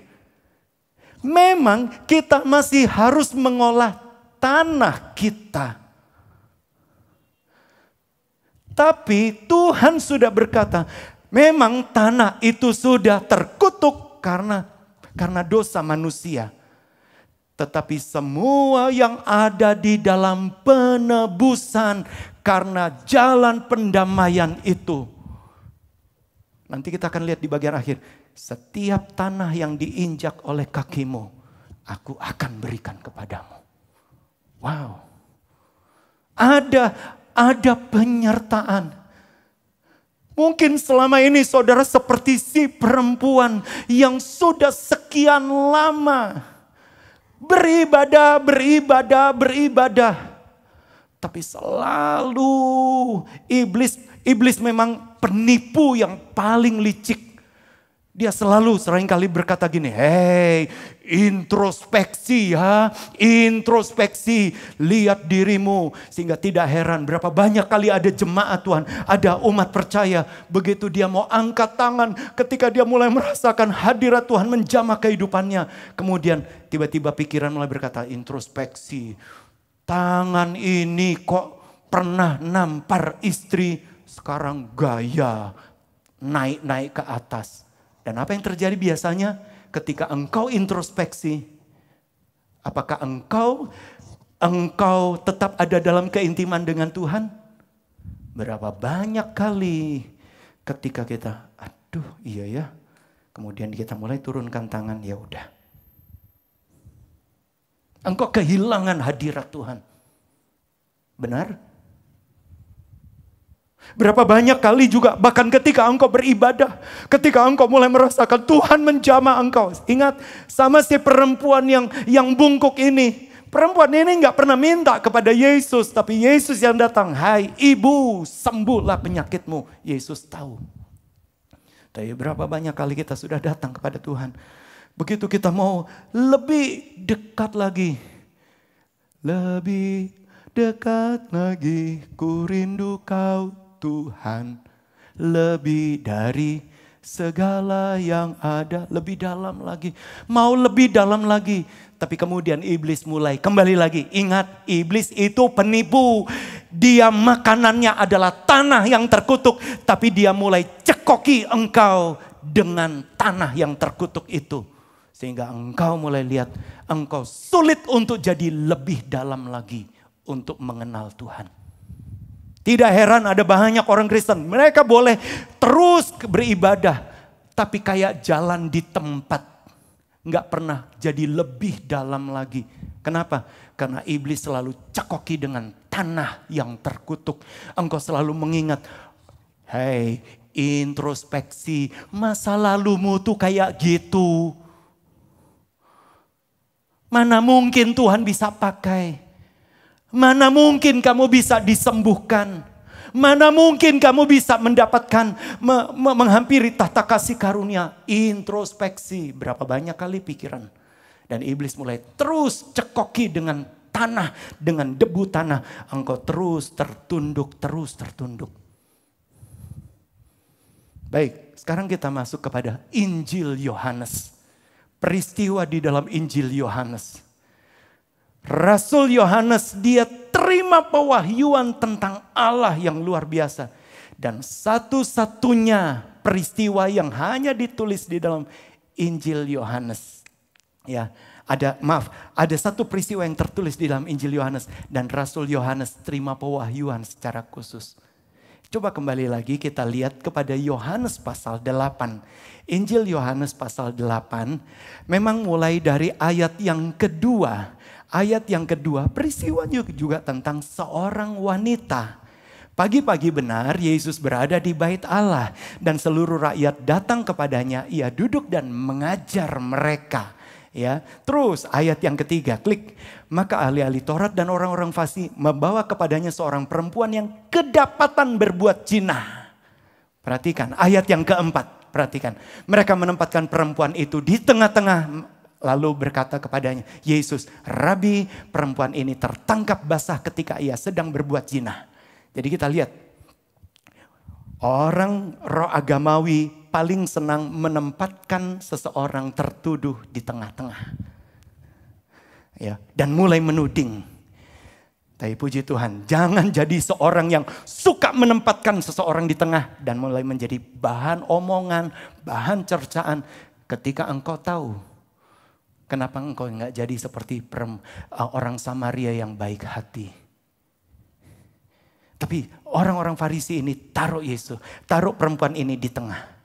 Memang kita masih harus mengolah tanah kita. Tapi Tuhan sudah berkata, memang tanah itu sudah terkutuk karena dosa manusia. Tetapi semua yang ada di dalam penebusan karena jalan pendamaian itu. Nanti kita akan lihat di bagian akhir. Setiap tanah yang diinjak oleh kakimu, aku akan berikan kepadamu. Wow. Ada penyertaan. Mungkin selama ini saudara seperti si perempuan yang sudah sekian lama beribadah. Tapi selalu iblis memang penipu yang paling licik. Dia selalu seringkali berkata gini, "Hei, introspeksi ya, introspeksi, lihat dirimu." Sehingga tidak heran berapa banyak kali ada jemaat Tuhan, ada umat percaya. Begitu dia mau angkat tangan, ketika dia mulai merasakan hadirat Tuhan menjamah kehidupannya. Kemudian tiba-tiba pikiran mulai berkata, introspeksi. Tangan ini kok pernah nampar istri, sekarang gaya naik-naik ke atas. Dan apa yang terjadi biasanya ketika engkau introspeksi? Apakah engkau tetap ada dalam keintiman dengan Tuhan? Berapa banyak kali ketika kita, aduh iya ya. Kemudian kita mulai turunkan tangan, ya udah. Engkau kehilangan hadirat Tuhan. Benar? Berapa banyak kali juga bahkan ketika engkau beribadah, ketika engkau mulai merasakan Tuhan menjamah engkau. Ingat sama si perempuan yang bungkuk ini. Perempuan ini gak pernah minta kepada Yesus, tapi Yesus yang datang. Hai ibu, sembuhlah penyakitmu. Yesus tahu. Tapi berapa banyak kali kita sudah datang kepada Tuhan. Begitu kita mau lebih dekat lagi. Lebih dekat lagi, ku rindu kau Tuhan, lebih dari segala yang ada, lebih dalam lagi. Mau lebih dalam lagi. Tapi kemudian iblis mulai kembali lagi. Ingat, iblis itu penipu. Dia makanannya adalah tanah yang terkutuk. Tapi dia mulai cekoki engkau dengan tanah yang terkutuk itu. Sehingga engkau mulai lihat, engkau sulit untuk jadi lebih dalam lagi untuk mengenal Tuhan. Tidak heran ada banyak orang Kristen. Mereka boleh terus beribadah. Tapi kayak jalan di tempat. Nggak pernah jadi lebih dalam lagi. Kenapa? Karena iblis selalu cekoki dengan tanah yang terkutuk. Engkau selalu mengingat. Hei, introspeksi. Masa lalumu tuh kayak gitu. Mana mungkin Tuhan bisa pakai. Mana mungkin kamu bisa disembuhkan. Mana mungkin kamu bisa mendapatkan, menghampiri tahta kasih karunia. Introspeksi. Berapa banyak kali pikiran. Dan iblis mulai terus cekoki dengan tanah. Dengan debu tanah. Engkau terus tertunduk. Baik, sekarang kita masuk kepada Injil Yohanes. Peristiwa di dalam Injil Yohanes. Rasul Yohanes, dia terima pewahyuan tentang Allah yang luar biasa. Dan satu-satunya peristiwa yang hanya ditulis di dalam Injil Yohanes. Ya, ada satu peristiwa yang tertulis di dalam Injil Yohanes. Dan Rasul Yohanes terima pewahyuan secara khusus. Coba kembali lagi kita lihat kepada Yohanes pasal 8. Injil Yohanes pasal 8 memang mulai dari ayat yang kedua. Ayat yang kedua peristiwanya juga tentang seorang wanita. Pagi-pagi benar Yesus berada di bait Allah dan seluruh rakyat datang kepadanya. Ia duduk dan mengajar mereka. Ya, terus ayat yang ketiga, klik. Maka ahli-ahli Taurat dan orang-orang Farisi membawa kepadanya seorang perempuan yang kedapatan berbuat zina. Perhatikan ayat yang keempat, perhatikan. Mereka menempatkan perempuan itu di tengah-tengah lalu berkata kepadanya, Yesus, Rabi, perempuan ini tertangkap basah ketika ia sedang berbuat zina. Jadi kita lihat, orang roh agamawi paling senang menempatkan seseorang tertuduh di tengah-tengah. Ya, dan mulai menuding. Tapi puji Tuhan, jangan jadi seorang yang suka menempatkan seseorang di tengah dan mulai menjadi bahan omongan, bahan cercaan ketika engkau tahu kenapa engkau enggak jadi seperti orang Samaria yang baik hati. Tapi orang-orang Farisi ini taruh Yesus, taruh perempuan ini di tengah.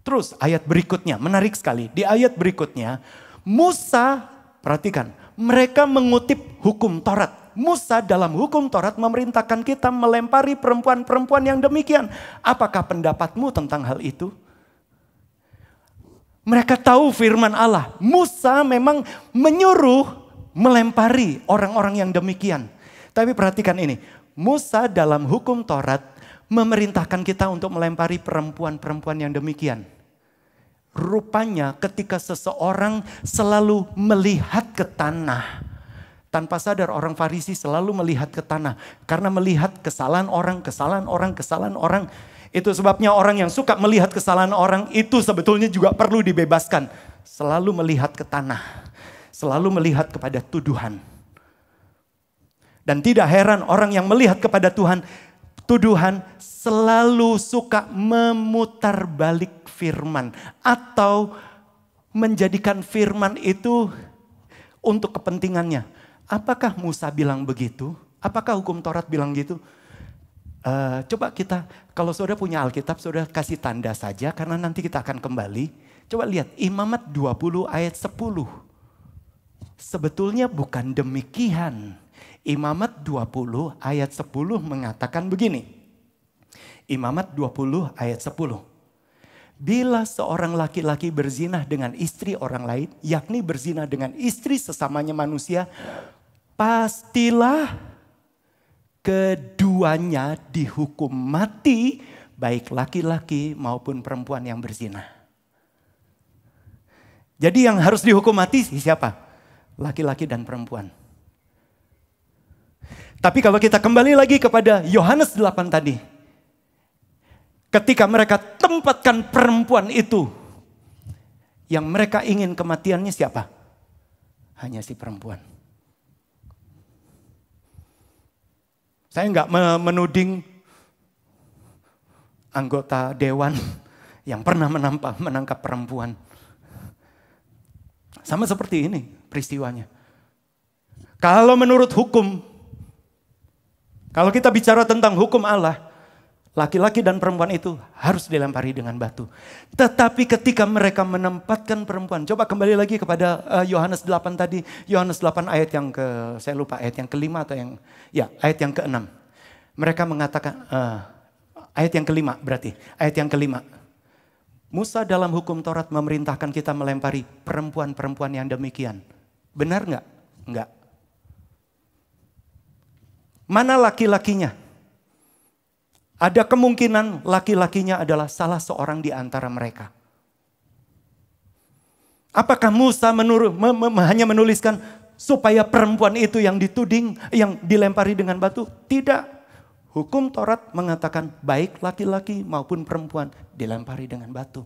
Terus ayat berikutnya, menarik sekali. Di ayat berikutnya, Musa, perhatikan, mereka mengutip hukum Taurat. Musa dalam hukum Taurat memerintahkan kita melempari perempuan-perempuan yang demikian. Apakah pendapatmu tentang hal itu? Mereka tahu firman Allah. Musa memang menyuruh melempari orang-orang yang demikian. Tapi perhatikan ini, Musa dalam hukum Taurat memerintahkan kita untuk melempari perempuan-perempuan yang demikian. Rupanya ketika seseorang selalu melihat ke tanah. Tanpa sadar orang Farisi selalu melihat ke tanah. Karena melihat kesalahan orang. Itu sebabnya orang yang suka melihat kesalahan orang itu sebetulnya juga perlu dibebaskan. Selalu melihat ke tanah. Selalu melihat kepada tuduhan. Dan tidak heran orang yang melihat kepada tuduhan selalu suka memutar balik firman. Atau menjadikan firman itu untuk kepentingannya. Apakah Musa bilang begitu? Apakah hukum Taurat bilang gitu? Coba kita, kalau saudara punya Alkitab, saudara kasih tanda saja. Karena nanti kita akan kembali. Coba lihat Imamat 20 ayat 10. Sebetulnya bukan demikian. Imamat 20 ayat 10 mengatakan begini. Imamat 20 ayat 10. Bila seorang laki-laki berzinah dengan istri orang lain, yakni berzinah dengan istri sesamanya manusia, pastilah keduanya dihukum mati, baik laki-laki maupun perempuan yang berzinah. Jadi yang harus dihukum mati siapa? Laki-laki dan perempuan. Tapi kalau kita kembali lagi kepada Yohanes 8 tadi. Ketika mereka tempatkan perempuan itu. Yang mereka ingin kematiannya siapa? Hanya si perempuan. Saya enggak menuding anggota dewan yang pernah menangkap perempuan. Sama seperti ini peristiwanya. Kalau menurut hukum, kalau kita bicara tentang hukum Allah, laki-laki dan perempuan itu harus dilempari dengan batu. Tetapi ketika mereka menempatkan perempuan, coba kembali lagi kepada Yohanes 8 tadi. Yohanes 8 ayat yang saya lupa ayat yang kelima atau yang, ya ayat yang keenam. Mereka mengatakan, ayat yang kelima berarti, ayat yang kelima. Musa dalam hukum Taurat memerintahkan kita melempari perempuan-perempuan yang demikian. Benar nggak? Enggak. Mana laki-lakinya? Ada kemungkinan laki-lakinya adalah salah seorang di antara mereka. Apakah Musa hanya menuliskan supaya perempuan itu yang dituding, yang dilempari dengan batu? Tidak. Hukum Taurat mengatakan baik laki-laki maupun perempuan dilempari dengan batu.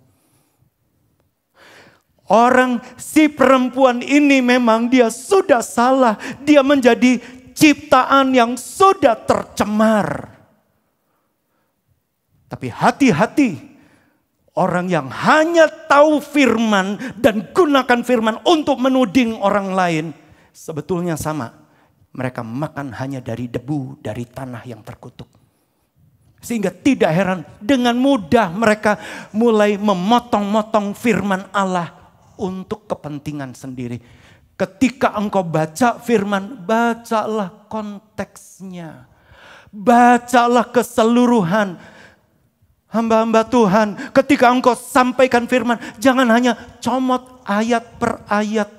Si perempuan ini memang dia sudah salah. Dia menjadi ciptaan yang sudah tercemar. Tapi hati-hati orang yang hanya tahu firman dan gunakan firman untuk menuding orang lain. Sebetulnya sama. Mereka makan hanya dari debu, dari tanah yang terkutuk. Sehingga tidak heran dengan mudah mereka mulai memotong-motong firman Allah untuk kepentingan sendiri. Ketika engkau baca firman, bacalah konteksnya. Bacalah keseluruhan. Hamba-hamba Tuhan, ketika engkau sampaikan firman, jangan hanya comot ayat per ayat.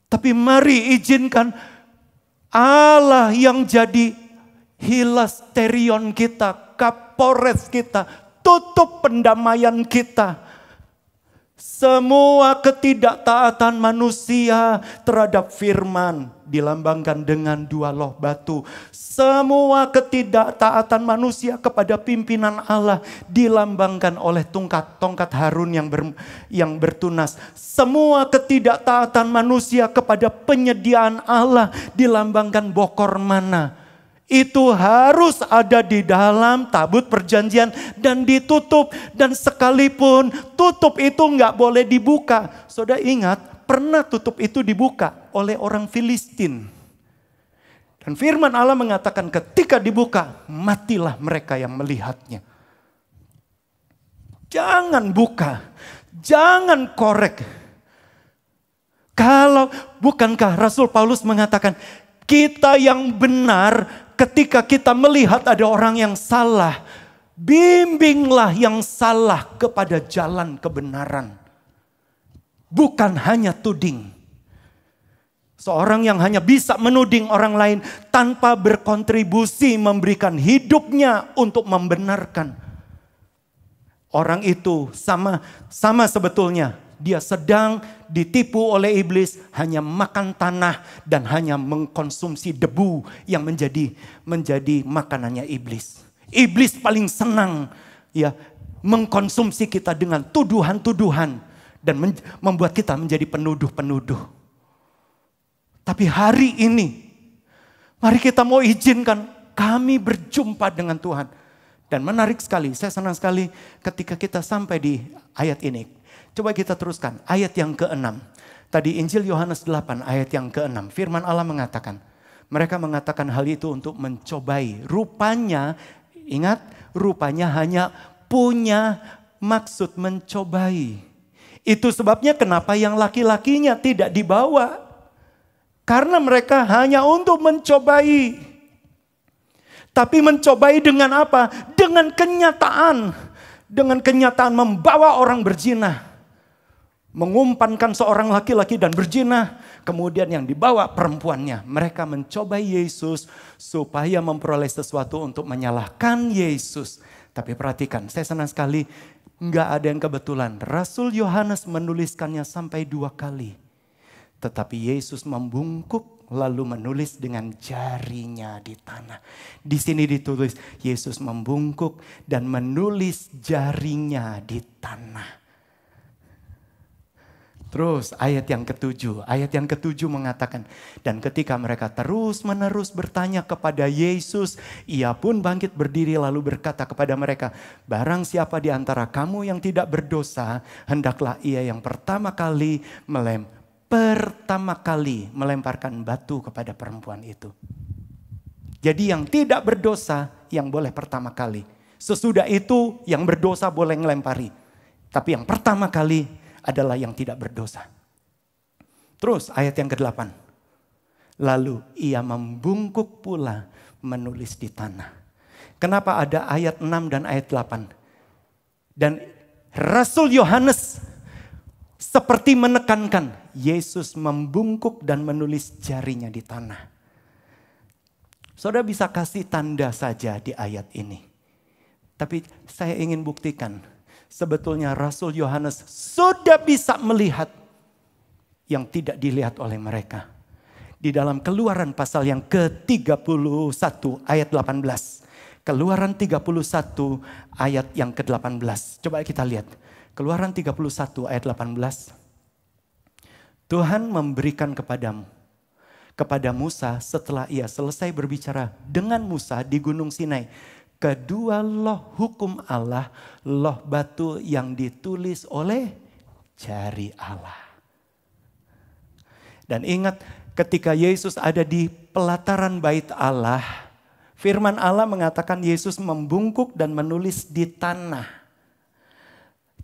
Tapi mari izinkan Allah yang jadi hilasterion kita, kapolres kita, tutup pendamaian kita. Semua ketidaktaatan manusia terhadap firman dilambangkan dengan 2 loh batu. Semua ketidaktaatan manusia kepada pimpinan Allah dilambangkan oleh tongkat Harun yang bertunas. Semua ketidaktaatan manusia kepada penyediaan Allah dilambangkan bokor mana. Itu harus ada di dalam tabut perjanjian dan ditutup. Dan sekalipun tutup itu nggak boleh dibuka. Saudara ingat, pernah tutup itu dibuka oleh orang Filistin. Dan firman Allah mengatakan ketika dibuka, matilah mereka yang melihatnya. Jangan buka, jangan korek. Kalau bukankah Rasul Paulus mengatakan, kita yang benar ketika kita melihat ada orang yang salah, bimbinglah yang salah kepada jalan kebenaran. Bukan hanya tuding. Seorang yang hanya bisa menuding orang lain tanpa berkontribusi memberikan hidupnya untuk membenarkan. Orang itu sama sebetulnya. Dia sedang ditipu oleh iblis, hanya makan tanah dan hanya mengkonsumsi debu yang menjadi makanannya iblis. Iblis paling senang ya mengkonsumsi kita dengan tuduhan-tuduhan dan membuat kita menjadi penuduh-penuduh. Tapi hari ini, mari kita mau izinkan kami berjumpa dengan Tuhan. Dan menarik sekali, saya senang sekali ketika kita sampai di ayat ini. Coba kita teruskan, ayat yang ke-6. Tadi Injil Yohanes 8, ayat yang ke-6. Firman Allah mengatakan, mereka mengatakan hal itu untuk mencobai. Rupanya, ingat, rupanya hanya punya maksud mencobai. Itu sebabnya kenapa yang laki-lakinya tidak dibawa. Karena mereka hanya untuk mencobai. Tapi mencobai dengan apa? Dengan kenyataan. Dengan kenyataan membawa orang berzina. Mengumpankan seorang laki-laki dan berzina. Kemudian yang dibawa perempuannya. Mereka mencobai Yesus supaya memperoleh sesuatu untuk menyalahkan Yesus. Tapi perhatikan, saya senang sekali. Enggak ada yang kebetulan. Rasul Yohanes menuliskannya sampai 2 kali. Tetapi Yesus membungkuk lalu menulis dengan jarinya di tanah. Di sini ditulis Yesus membungkuk dan menulis jarinya di tanah. Terus ayat yang ke-7 mengatakan, dan ketika mereka terus-menerus bertanya kepada Yesus, ia pun bangkit berdiri lalu berkata kepada mereka, barang siapa di antara kamu yang tidak berdosa, hendaklah ia yang pertama kali melemparkan batu kepada perempuan itu. Jadi yang tidak berdosa yang boleh pertama kali. Sesudah itu yang berdosa boleh ngelempari. Tapi yang pertama kali adalah yang tidak berdosa. Terus ayat yang ke-8. Lalu ia membungkuk pula menulis di tanah. Kenapa ada ayat 6 dan ayat 8? Dan Rasul Yohanes seperti menekankan, Yesus membungkuk dan menulis jarinya di tanah. Saudara bisa kasih tanda saja di ayat ini. Tapi saya ingin buktikan, sebetulnya Rasul Yohanes sudah bisa melihat yang tidak dilihat oleh mereka. Di dalam Keluaran pasal yang ke-31 ayat 18. Keluaran 31 ayat yang ke-18. Coba kita lihat. Keluaran 31 ayat 18. Tuhan memberikan kepada Musa setelah ia selesai berbicara dengan Musa di Gunung Sinai. Kedua loh hukum Allah, loh batu yang ditulis oleh jari Allah. Dan ingat ketika Yesus ada di pelataran bait Allah, firman Allah mengatakan Yesus membungkuk dan menulis di tanah.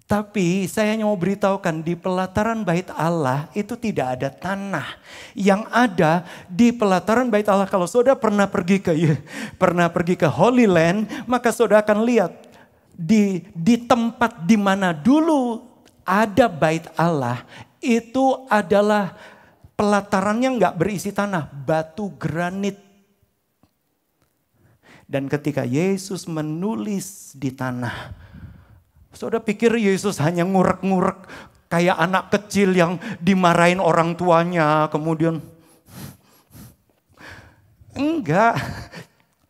Tapi saya mau beritahukan di pelataran bait Allah itu tidak ada tanah. Yang ada di pelataran bait Allah, kalau saudara pernah pergi ke Holy Land, maka saudara akan lihat di tempat di mana dulu ada bait Allah, itu adalah pelatarannya nggak berisi tanah, batu granit. Dan ketika Yesus menulis di tanah, saudara pikir Yesus hanya ngurek-ngurek kayak anak kecil yang dimarahin orang tuanya kemudian? Enggak.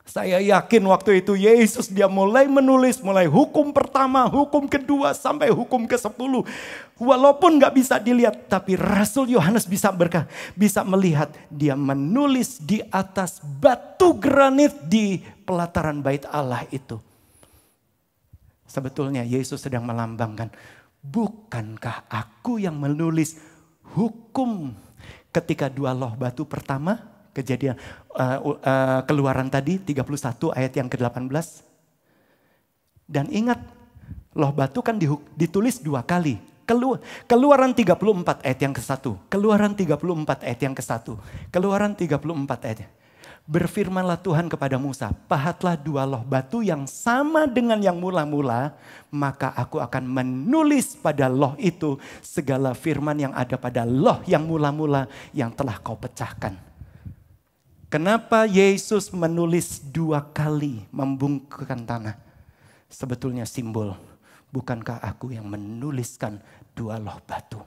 Saya yakin waktu itu Yesus dia mulai menulis, mulai hukum pertama, hukum kedua sampai hukum ke-10. Walaupun gak bisa dilihat, tapi Rasul Yohanes bisa melihat dia menulis di atas batu granit di pelataran bait Allah itu. Sebetulnya Yesus sedang melambangkan, bukankah aku yang menulis hukum ketika dua loh batu pertama, kejadian Keluaran tadi 31 ayat yang ke-18. Dan ingat, loh batu kan ditulis dua kali. Keluaran 34 ayat yang ke-1. Keluaran 34 ayat yang ke-1. Keluaran 34 ayat. Berfirmanlah Tuhan kepada Musa, pahatlah dua loh batu yang sama dengan yang mula-mula, maka aku akan menulis pada loh itu segala firman yang ada pada loh yang mula-mula yang telah kau pecahkan. Kenapa Yesus menulis dua kali membungkukkan tanah? Sebetulnya simbol, bukankah aku yang menuliskan dua loh batu?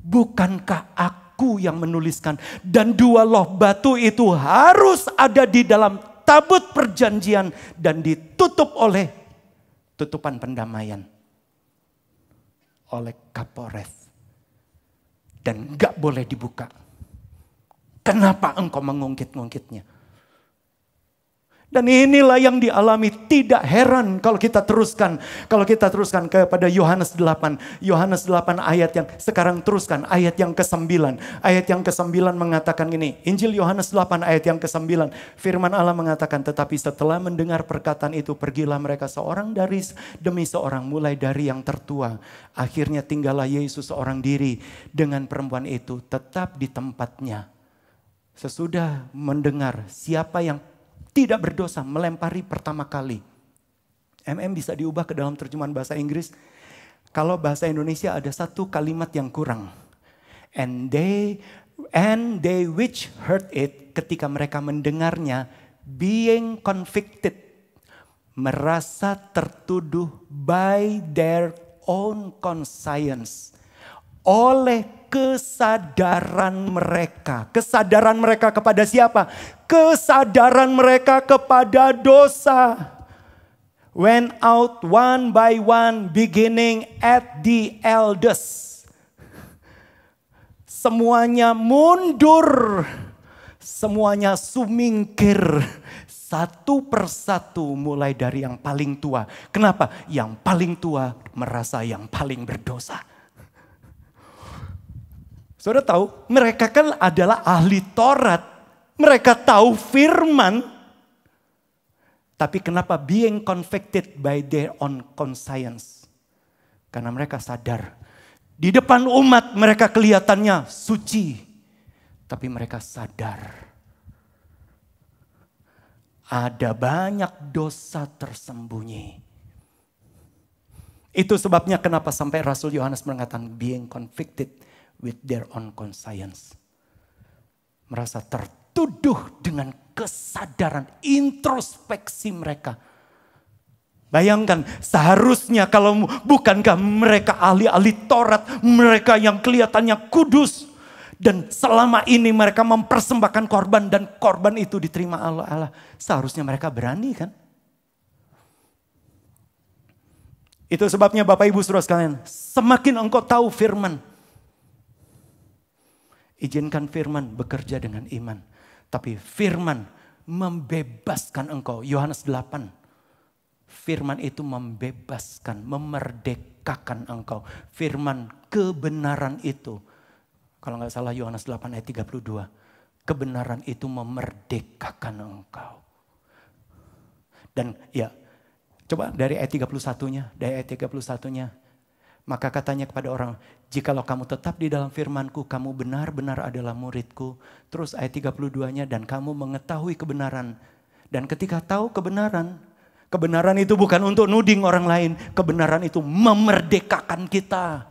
Bukankah aku yang menuliskan, dan dua loh batu itu harus ada di dalam tabut perjanjian dan ditutup oleh tutupan pendamaian oleh Kaporeth dan gak boleh dibuka. Kenapa engkau mengungkit-ungkitnya? Dan inilah yang dialami. Tidak heran kalau kita teruskan. Kalau kita teruskan kepada Yohanes 8. Yohanes 8 ayat yang sekarang teruskan. Ayat yang ke-9. Ayat yang ke-9 mengatakan ini. Injil Yohanes 8 ayat yang ke-9. Firman Allah mengatakan, tetapi setelah mendengar perkataan itu, pergilah mereka seorang demi seorang, mulai dari yang tertua. Akhirnya tinggallah Yesus seorang diri dengan perempuan itu tetap di tempatnya. Sesudah mendengar siapa yang tidak berdosa melempari pertama kali. Bisa diubah ke dalam terjemahan bahasa Inggris. Kalau bahasa Indonesia ada satu kalimat yang kurang. And they which heard it, ketika mereka mendengarnya, being convicted, merasa tertuduh by their own conscience, oleh kesadaran mereka. Kesadaran mereka kepada siapa? Kesadaran mereka kepada dosa. Went out one by one, beginning at the eldest. Semuanya mundur. Semuanya sumingkir. Satu persatu mulai dari yang paling tua. Kenapa? Yang paling tua merasa yang paling berdosa. Saudara tahu, mereka kan adalah ahli Taurat. Mereka tahu firman. Tapi kenapa being convicted by their own conscience? Karena mereka sadar. Di depan umat mereka kelihatannya suci. Tapi mereka sadar. Ada banyak dosa tersembunyi. Itu sebabnya kenapa sampai Rasul Yohanes mengatakan being convicted with their own conscience. Merasa tertuduh dengan kesadaran introspeksi mereka. Bayangkan, seharusnya kalau bukankah mereka ahli-ahli Taurat, mereka yang kelihatannya kudus. Dan selama ini mereka mempersembahkan korban dan korban itu diterima Allah. Seharusnya mereka berani kan? Itu sebabnya Bapak Ibu Saudara sekalian, semakin engkau tahu firman, izinkan firman bekerja dengan iman. Tapi firman membebaskan engkau. Yohanes 8. Firman itu membebaskan, memerdekakan engkau. Firman kebenaran itu, kalau nggak salah Yohanes 8 ayat 32. Kebenaran itu memerdekakan engkau. Dan ya, coba dari ayat 31-nya. Dari ayat 31-nya. Maka katanya kepada orang, jikalau kamu tetap di dalam firmanku, kamu benar-benar adalah muridku. Terus ayat 32-nya, dan kamu mengetahui kebenaran. Dan ketika tahu kebenaran, kebenaran itu bukan untuk nuding orang lain. Kebenaran itu memerdekakan kita.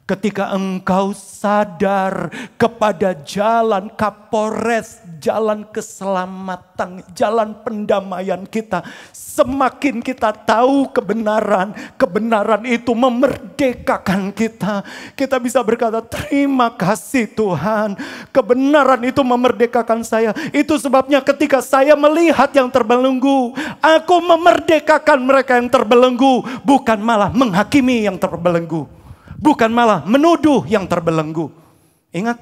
Ketika engkau sadar kepada jalan Kapolres, jalan keselamatan, jalan pendamaian kita. Semakin kita tahu kebenaran, kebenaran itu memerdekakan kita. Kita bisa berkata, terima kasih Tuhan. Kebenaran itu memerdekakan saya. Itu sebabnya ketika saya melihat yang terbelenggu, aku memerdekakan mereka yang terbelenggu. Bukan malah menghakimi yang terbelenggu. Bukan malah menuduh yang terbelenggu. Ingat,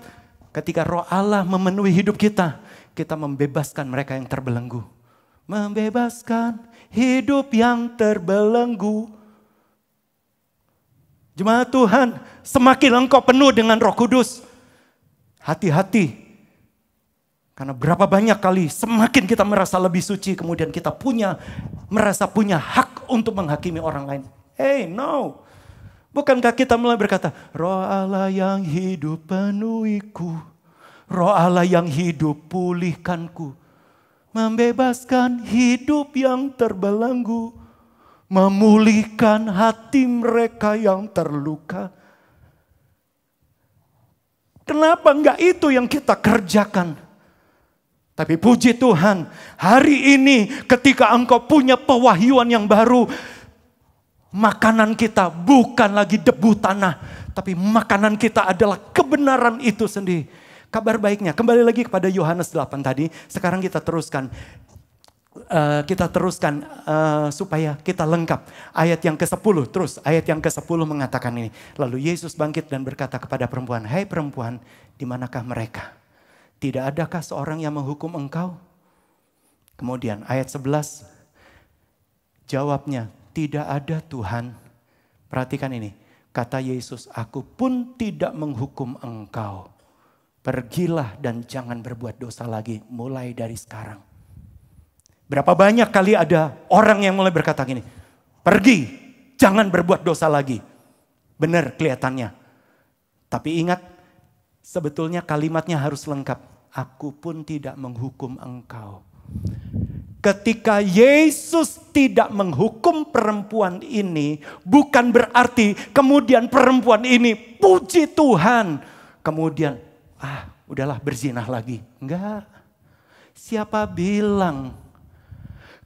ketika Roh Allah memenuhi hidup kita, kita membebaskan mereka yang terbelenggu. Membebaskan hidup yang terbelenggu. Jemaat Tuhan, semakin engkau penuh dengan Roh Kudus, hati-hati. Karena berapa banyak kali semakin kita merasa lebih suci, kemudian kita merasa punya hak untuk menghakimi orang lain. Hey, no. Bukankah kita mulai berkata, Roh Allah yang hidup penuhiku, Roh Allah yang hidup pulihkanku, membebaskan hidup yang terbelenggu, memulihkan hati mereka yang terluka. Kenapa enggak itu yang kita kerjakan? Tapi puji Tuhan, hari ini ketika engkau punya pewahyuan yang baru, makanan kita bukan lagi debu tanah, tapi makanan kita adalah kebenaran itu sendiri. Kabar baiknya, kembali lagi kepada Yohanes 8 tadi. Sekarang kita teruskan. Supaya kita lengkap. Ayat yang ke-10, terus ayat yang ke-10 mengatakan ini. Lalu Yesus bangkit dan berkata kepada perempuan, hai perempuan, di manakah mereka? Tidak adakah seorang yang menghukum engkau? Kemudian ayat 11, jawabnya, tidak ada Tuhan. Perhatikan ini. Kata Yesus, aku pun tidak menghukum engkau. Pergilah dan jangan berbuat dosa lagi mulai dari sekarang. Berapa banyak kali ada orang yang mulai berkata gini. Pergi, jangan berbuat dosa lagi. Benar kelihatannya. Tapi ingat, sebetulnya kalimatnya harus lengkap. Aku pun tidak menghukum engkau. Ketika Yesus tidak menghukum perempuan ini, bukan berarti kemudian perempuan ini puji Tuhan. Kemudian, udahlah berzinah lagi. Enggak. Siapa bilang?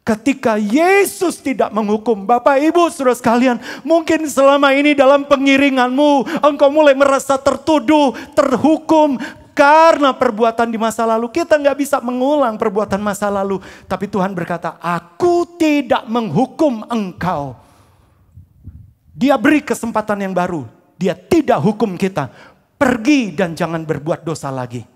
Ketika Yesus tidak menghukum, Bapak Ibu Saudara sekalian, mungkin selama ini dalam pengiringanmu, engkau mulai merasa tertuduh, terhukum, karena perbuatan di masa lalu. Kita nggak bisa mengulang perbuatan masa lalu. Tapi Tuhan berkata, aku tidak menghukum engkau. Dia beri kesempatan yang baru. Dia tidak hukum kita. Pergi dan jangan berbuat dosa lagi.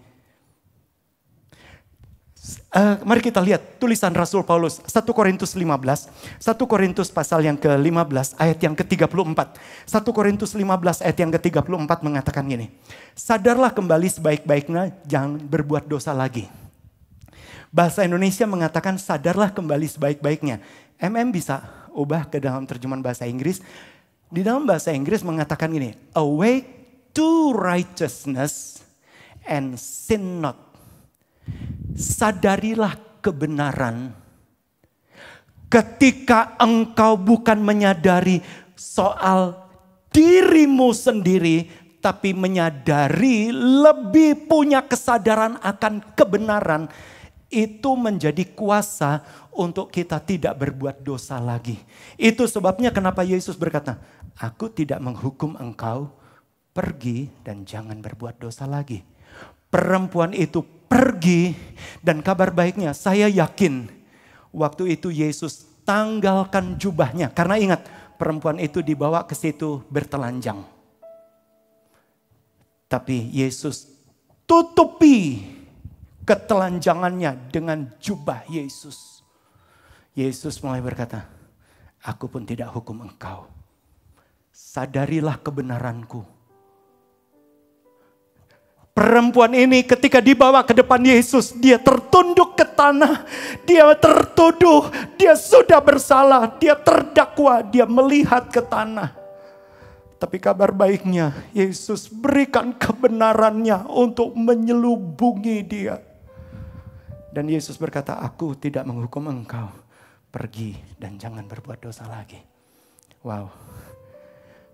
Mari kita lihat tulisan Rasul Paulus. 1 Korintus 15. 1 Korintus pasal yang ke-15 ayat yang ke-34. 1 Korintus 15 ayat yang ke-34 mengatakan gini. Sadarlah kembali sebaik-baiknya, jangan berbuat dosa lagi. Bahasa Indonesia mengatakan sadarlah kembali sebaik-baiknya. bisa ubah ke dalam terjemahan bahasa Inggris. Di dalam bahasa Inggris mengatakan gini. Awake to righteousness and sin not. Sadarilah kebenaran ketika engkau bukan menyadari soal dirimu sendiri, tapi menyadari lebih punya kesadaran akan kebenaran. Itu menjadi kuasa untuk kita tidak berbuat dosa lagi. Itu sebabnya kenapa Yesus berkata, aku tidak menghukum engkau, pergi dan jangan berbuat dosa lagi. Perempuan itu pergi, dan kabar baiknya saya yakin waktu itu Yesus tanggalkan jubahnya. Karena ingat, perempuan itu dibawa ke situ bertelanjang. Tapi Yesus tutupi ketelanjangannya dengan jubah Yesus. Yesus mulai berkata, aku pun tidak hukum engkau. Sadarilah kebenaranku. Perempuan ini ketika dibawa ke depan Yesus, dia tertunduk ke tanah, dia tertuduh, dia sudah bersalah, dia terdakwa, dia melihat ke tanah. Tapi kabar baiknya, Yesus berikan kebenarannya untuk menyelubungi dia. Dan Yesus berkata, aku tidak menghukum engkau, pergi dan jangan berbuat dosa lagi. Wow,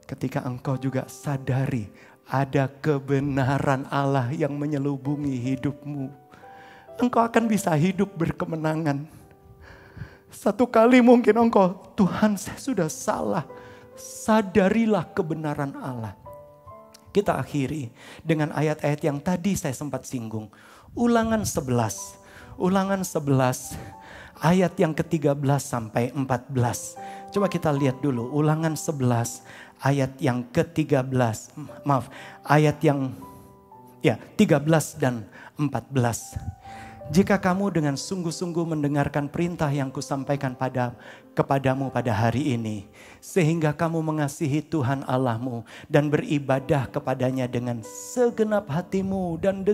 ketika engkau juga sadari ada kebenaran Allah yang menyelubungi hidupmu, engkau akan bisa hidup berkemenangan. Satu kali mungkin engkau, Tuhan saya sudah salah. Sadarilah kebenaran Allah. Kita akhiri dengan ayat-ayat yang tadi saya sempat singgung. Ulangan 11. Ulangan 11 ayat yang ke-13 sampai 14. Coba kita lihat dulu Ulangan 11 ayat yang ke-13. Maaf, ayat yang 13 dan 14. Jika kamu dengan sungguh-sungguh mendengarkan perintah yang kusampaikan kepadamu pada hari ini, sehingga kamu mengasihi Tuhan Allahmu dan beribadah kepadanya dengan segenap hatimu dan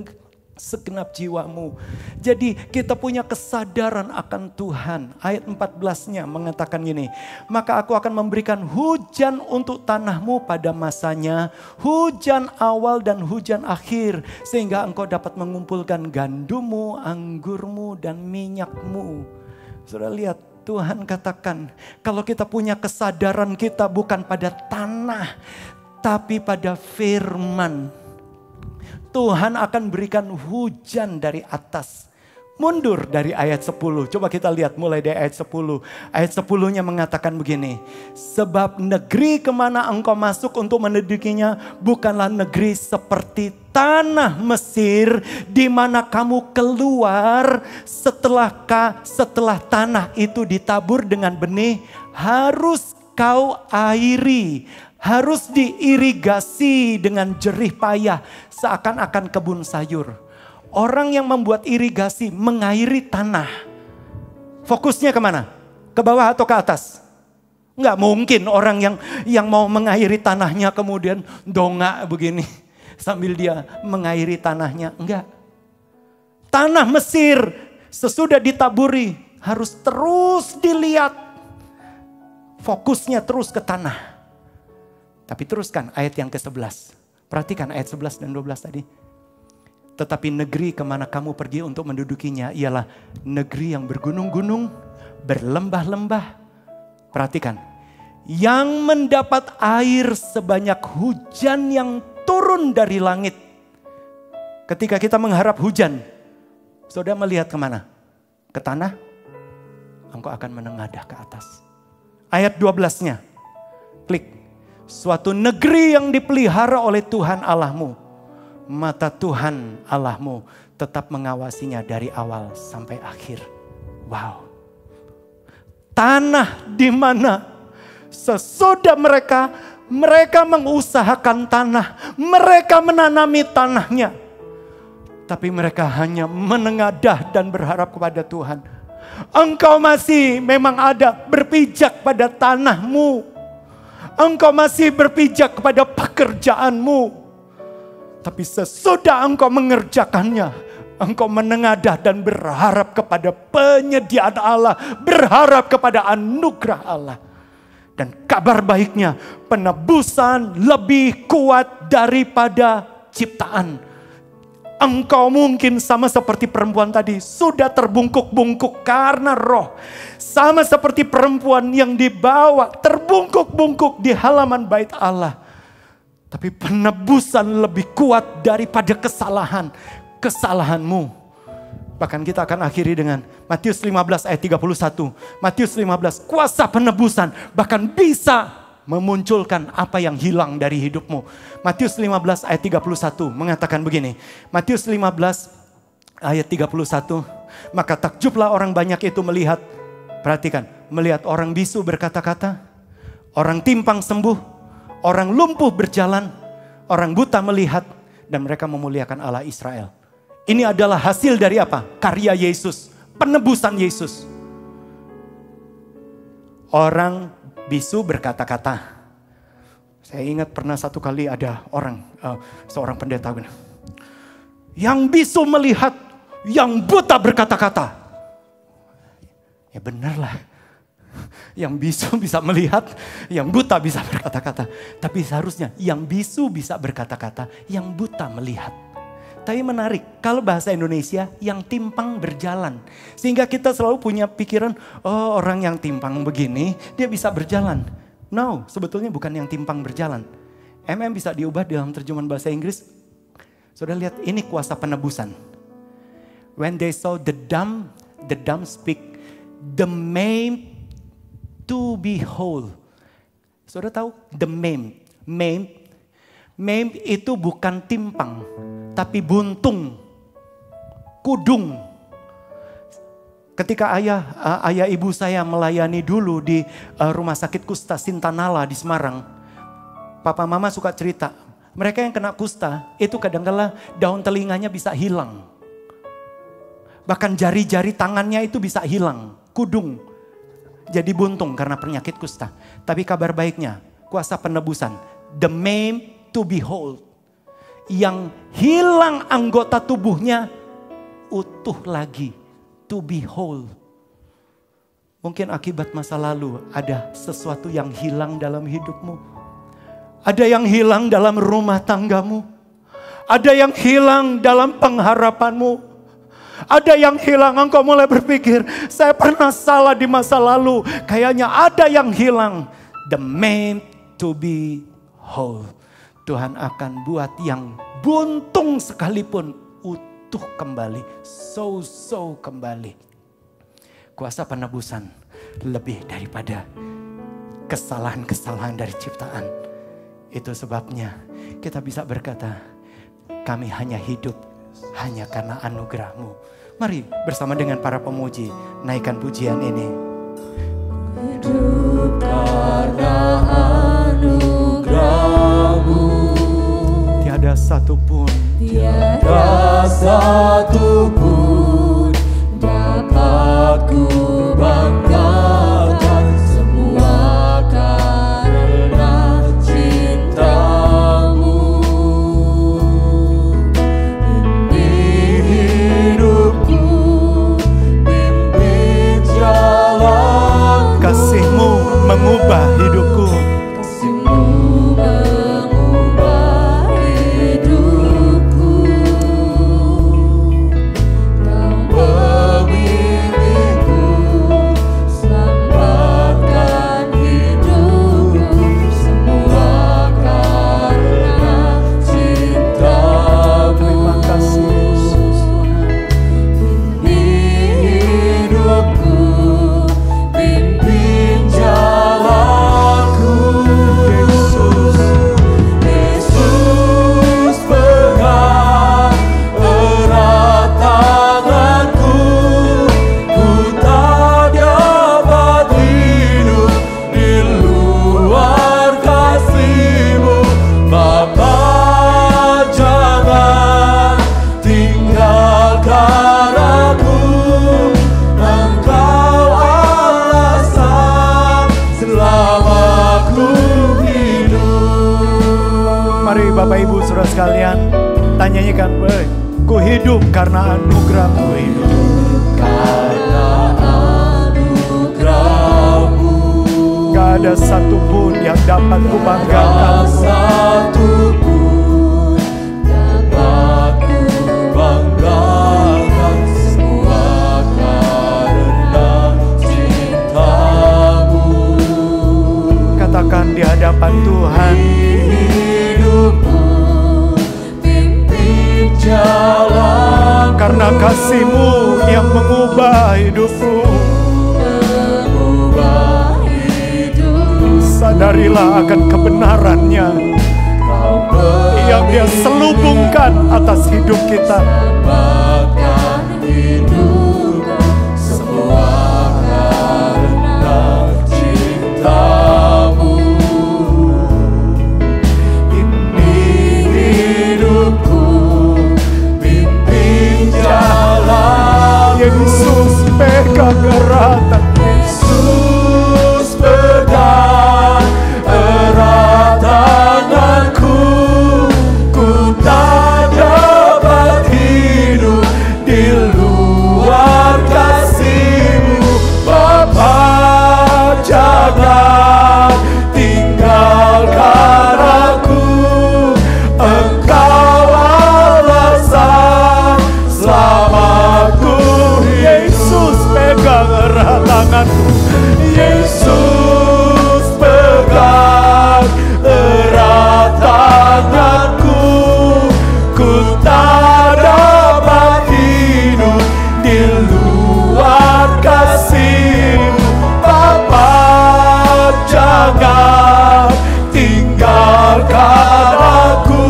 segenap jiwamu. Jadi kita punya kesadaran akan Tuhan. Ayat 14-nya mengatakan gini, maka aku akan memberikan hujan untuk tanahmu pada masanya, hujan awal dan hujan akhir, sehingga engkau dapat mengumpulkan gandummu, anggurmu, dan minyakmu. Saudara lihat, Tuhan katakan, kalau kita punya kesadaran kita bukan pada tanah, tapi pada firman, Tuhan akan berikan hujan dari atas. Mundur dari ayat 10. Coba kita lihat mulai dari ayat 10. Ayat 10-nya mengatakan begini. Sebab negeri kemana engkau masuk untuk mendudukinya bukanlah negeri seperti tanah Mesir, di mana kamu keluar setelah tanah itu ditabur dengan benih, harus kau airi. Harus diirigasi dengan jerih payah seakan-akan kebun sayur. Orang yang membuat irigasi mengairi tanah. Fokusnya kemana? Ke bawah atau ke atas? Enggak mungkin orang yang mau mengairi tanahnya kemudian dongak begini. Sambil dia mengairi tanahnya. Enggak. Tanah Mesir sesudah ditaburi harus terus dilihat. Fokusnya terus ke tanah. Tapi teruskan ayat yang ke-11. Perhatikan ayat 11 dan 12 tadi. Tetapi negeri kemana kamu pergi untuk mendudukinya ialah negeri yang bergunung-gunung, berlembah-lembah. Perhatikan. Yang mendapat air sebanyak hujan yang turun dari langit. Ketika kita mengharap hujan, saudara melihat kemana? Ke tanah? Engkau akan menengadah ke atas. Ayat 12-nya. Klik. Suatu negeri yang dipelihara oleh Tuhan Allahmu. Mata Tuhan Allahmu tetap mengawasinya dari awal sampai akhir. Wow. Tanah di mana sesudah mereka mengusahakan tanah. Mereka menanami tanahnya. Tapi mereka hanya menengadah dan berharap kepada Tuhan. Engkau masih memang ada berpijak pada tanahmu. Engkau masih berpijak kepada pekerjaanmu. Tapi sesudah engkau mengerjakannya, engkau menengadah dan berharap kepada penyediaan Allah. Berharap kepada anugerah Allah. Dan kabar baiknya, penebusan lebih kuat daripada ciptaan. Engkau mungkin sama seperti perempuan tadi, sudah terbungkuk-bungkuk karena roh. Sama seperti perempuan yang dibawa terbungkuk-bungkuk di halaman bait Allah. Tapi penebusan lebih kuat daripada kesalahanmu. Bahkan kita akan akhiri dengan Matius 15 ayat 31. Matius 15, kuasa penebusan bahkan bisa memunculkan apa yang hilang dari hidupmu. Matius 15 ayat 31 mengatakan begini. Matius 15 ayat 31. Maka takjublah orang banyak itu melihat. Perhatikan, melihat orang bisu berkata-kata, orang timpang sembuh, orang lumpuh berjalan, orang buta melihat, dan mereka memuliakan Allah Israel. Ini adalah hasil dari apa? Karya Yesus, penebusan Yesus. Orang bisu berkata-kata. Saya ingat pernah satu kali ada orang, seorang pendeta benar. Yang bisu melihat, yang buta berkata-kata. Ya benarlah. Yang bisu bisa melihat, yang buta bisa berkata-kata. Tapi seharusnya yang bisu bisa berkata-kata, yang buta melihat. Tapi menarik, kalau bahasa Indonesia yang timpang berjalan. Sehingga kita selalu punya pikiran, oh orang yang timpang begini, dia bisa berjalan. No, sebetulnya bukan yang timpang berjalan. Bisa diubah dalam terjemahan bahasa Inggris. Sudah lihat, ini kuasa penebusan. When they saw the dumb speak, the maimed to be whole. Sudah tahu, the maimed. Maimed itu bukan timpang, tapi buntung, kudung. Ketika ayah ibu saya melayani dulu di rumah sakit kusta Sintanala di Semarang, papa mama suka cerita, mereka yang kena kusta itu kadang-kala daun telinganya bisa hilang. Bahkan jari-jari tangannya itu bisa hilang, kudung. Jadi buntung karena penyakit kusta. Tapi kabar baiknya, kuasa penebusan, the maimed to be whole. Yang hilang anggota tubuhnya utuh lagi, to be whole. Mungkin akibat masa lalu ada sesuatu yang hilang dalam hidupmu. Ada yang hilang dalam rumah tanggamu. Ada yang hilang dalam pengharapanmu. Ada yang hilang, engkau mulai berpikir, saya pernah salah di masa lalu. Kayaknya ada yang hilang. The maimed to be whole. Tuhan akan buat yang buntung sekalipun utuh kembali. So kembali. Kuasa penebusan lebih daripada kesalahan-kesalahan dari ciptaan. Itu sebabnya kita bisa berkata, kami hanya hidup hanya karena anugerah-Mu. Mari bersama dengan para pemuji naikkan pujian ini. Hidup karena anugerah-Mu. Tiada satupun dapat ku banggakan, semua karena cinta-Mu. Ini hidupku, pimpin jalan. Kasih-Mu mengubah hidupku. Kasih-Mu mengubah hidupku. Kau memilihku, selamatkan hidupku, semua karena cinta-Mu. Terima kasih Yesus. Ini hidupku, pimpin jalanku. Yesus pegang erat tanganku, ku tak dapat hidup di luar kasih-Mu. Bapa, jangan tinggalkan aku, Engkau alasan selamaku hidup. Mari Bapak Ibu Saudara sekalian, tanyanyikan, ku hidup karena anugerah-Mu. Karena anugerah-Mu, Gak ada satupun yang dapat ku tak banggakan. satupun dapat ku banggakan, semua karena cinta-Mu. Katakan di hadapan Tuhan, Hidupku, pimpin jalanku. karena kasih-Mu yang mengubah hidupku. Sadarilah akan kebenarannya yang Dia selubungkan atas hidup kita. Yesus pegang erat, Yesus pegang erat tanganku, ku tak dapat hidup di luar kasih-Mu. Bapa, jangan tinggalkan aku, Engkau alasan selamatku. Yesus pegang erat tanganku. Yesus pegang erat tanganku, ku tak dapat hidup di luar kasih-Mu. Bapa, jangan tinggalkan aku,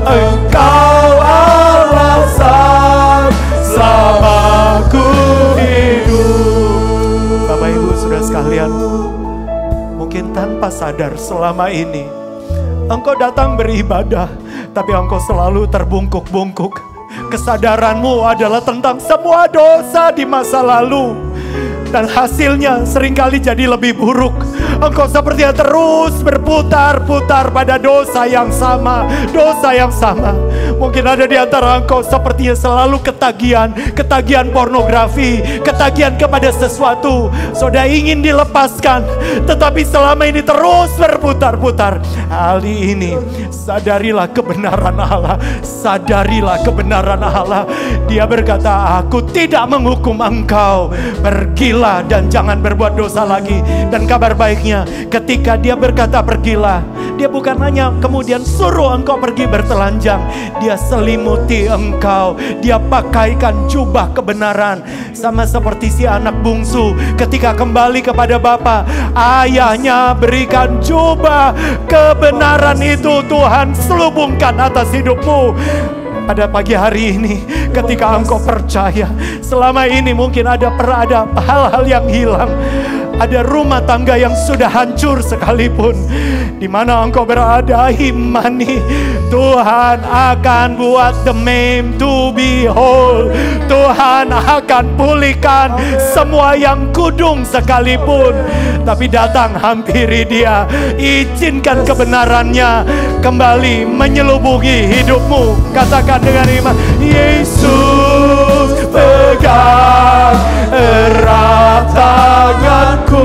Engkau alasan selamatku hidup. Bapak Ibu Saudara sekalian, mungkin tanpa sadar selama ini engkau datang beribadah, tapi engkau selalu terbungkuk-bungkuk. Kesadaranmu adalah tentang semua dosa di masa lalu, dan hasilnya seringkali jadi lebih buruk. Engkau sepertinya terus berputar-putar pada dosa yang sama, dosa yang sama. Mungkin ada di antara engkau sepertinya selalu ketagihan pornografi, ketagihan kepada sesuatu. Saudara ingin dilepaskan, tetapi selama ini terus berputar-putar. Hari ini sadarilah kebenaran Allah, sadarilah kebenaran Allah. Dia berkata, aku tidak menghukum engkau, pergilah dan jangan berbuat dosa lagi. Dan kabar baiknya, ketika Dia berkata pergilah, Dia bukan hanya kemudian suruh engkau pergi bertelanjang, Dia selimuti engkau, Dia pakaikan jubah kebenaran. Sama seperti si anak bungsu ketika kembali kepada Bapa, ayahnya berikan jubah kebenaran itu Tuhan selubungkan atas hidupmu. Pada pagi hari ini, ketika engkau percaya, selama ini mungkin ada hal-hal yang hilang, ada rumah tangga yang sudah hancur sekalipun, di mana engkau berada, imani Tuhan akan buat the maimed to be whole. Tuhan akan pulihkan semua yang kudung sekalipun. Tapi datang, hampiri Dia, izinkan kebenarannya kembali menyelubungi hidupmu. Katakan dengan iman, Yesus pegang erat tanganku,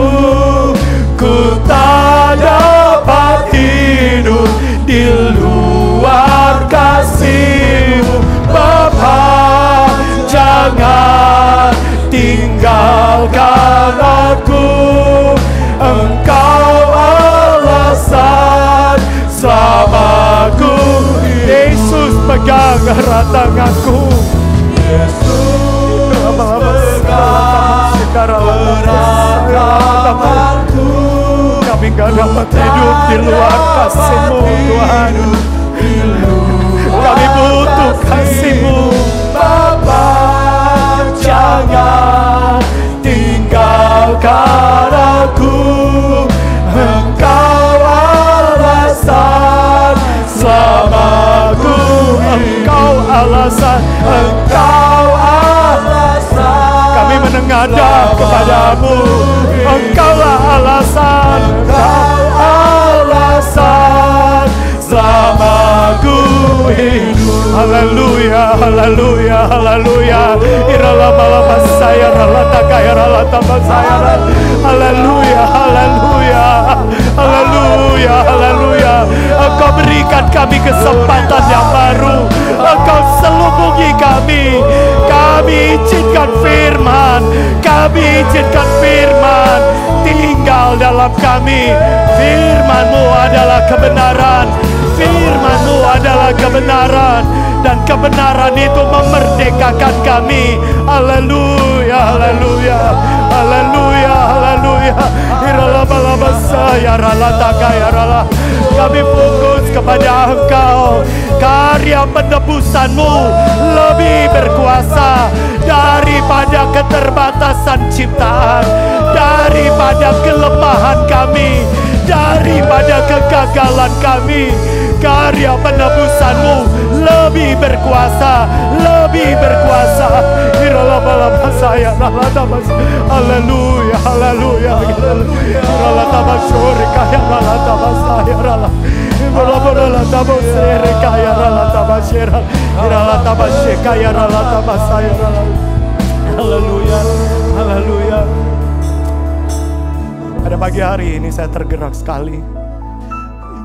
ku tak dapat hidup di luar kasih-Mu. Bapa, jangan tinggalkan aku, Engkau alasan selamatku. Yesus pegang erat tanganku. Yesus pegang erat tanganku, kami gak dapat hidup di luar kasih-Mu Tuhan. Kami butuh kasih-Mu. Bapa, jangan tinggalkan aku, Engkau alasan selamatku. Engkau alasan, Engkau alasan. kami menengadah kepadamu. Engkaulah alasan, Engkau alasan selamatku hidup. haleluya, haleluya, haleluya. Iralama saya ralata kaya ralata saya. Haleluya, haleluya, haleluya, haleluya. Engkau berikan kami kesempatan yang baru. Engkau selubungi kami. Kami izinkan firman, kami izinkan firman tinggal dalam kami. Firman-Mu adalah kebenaran. Firman-Mu adalah kebenaran, dan kebenaran itu memerdekakan kami. Haleluya, haleluya, haleluya, haleluya. Kami fokus kepada Engkau. Karya penebusan-Mu lebih berkuasa daripada keterbatasan ciptaan, daripada kelemahan kami, daripada kegagalan kami. Karya penebusan-Mu lebih berkuasa, lebih berkuasa. Haleluya, haleluya. Haleluya, haleluya. Pada pagi hari ini saya tergerak sekali.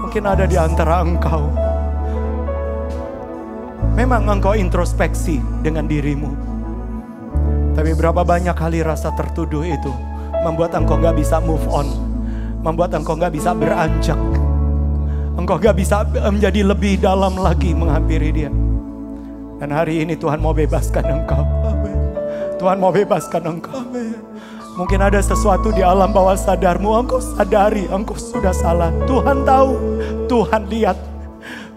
Mungkin ada di antara engkau, memang engkau introspeksi dengan dirimu, tapi berapa banyak kali rasa tertuduh itu membuat engkau gak bisa move on, membuat engkau gak bisa beranjak, engkau gak bisa menjadi lebih dalam lagi menghampiri Dia. Dan hari ini Tuhan mau bebaskan engkau. Tuhan mau bebaskan engkau. Mungkin ada sesuatu di alam bawah sadarmu, engkau sadari engkau sudah salah. Tuhan tahu, Tuhan lihat.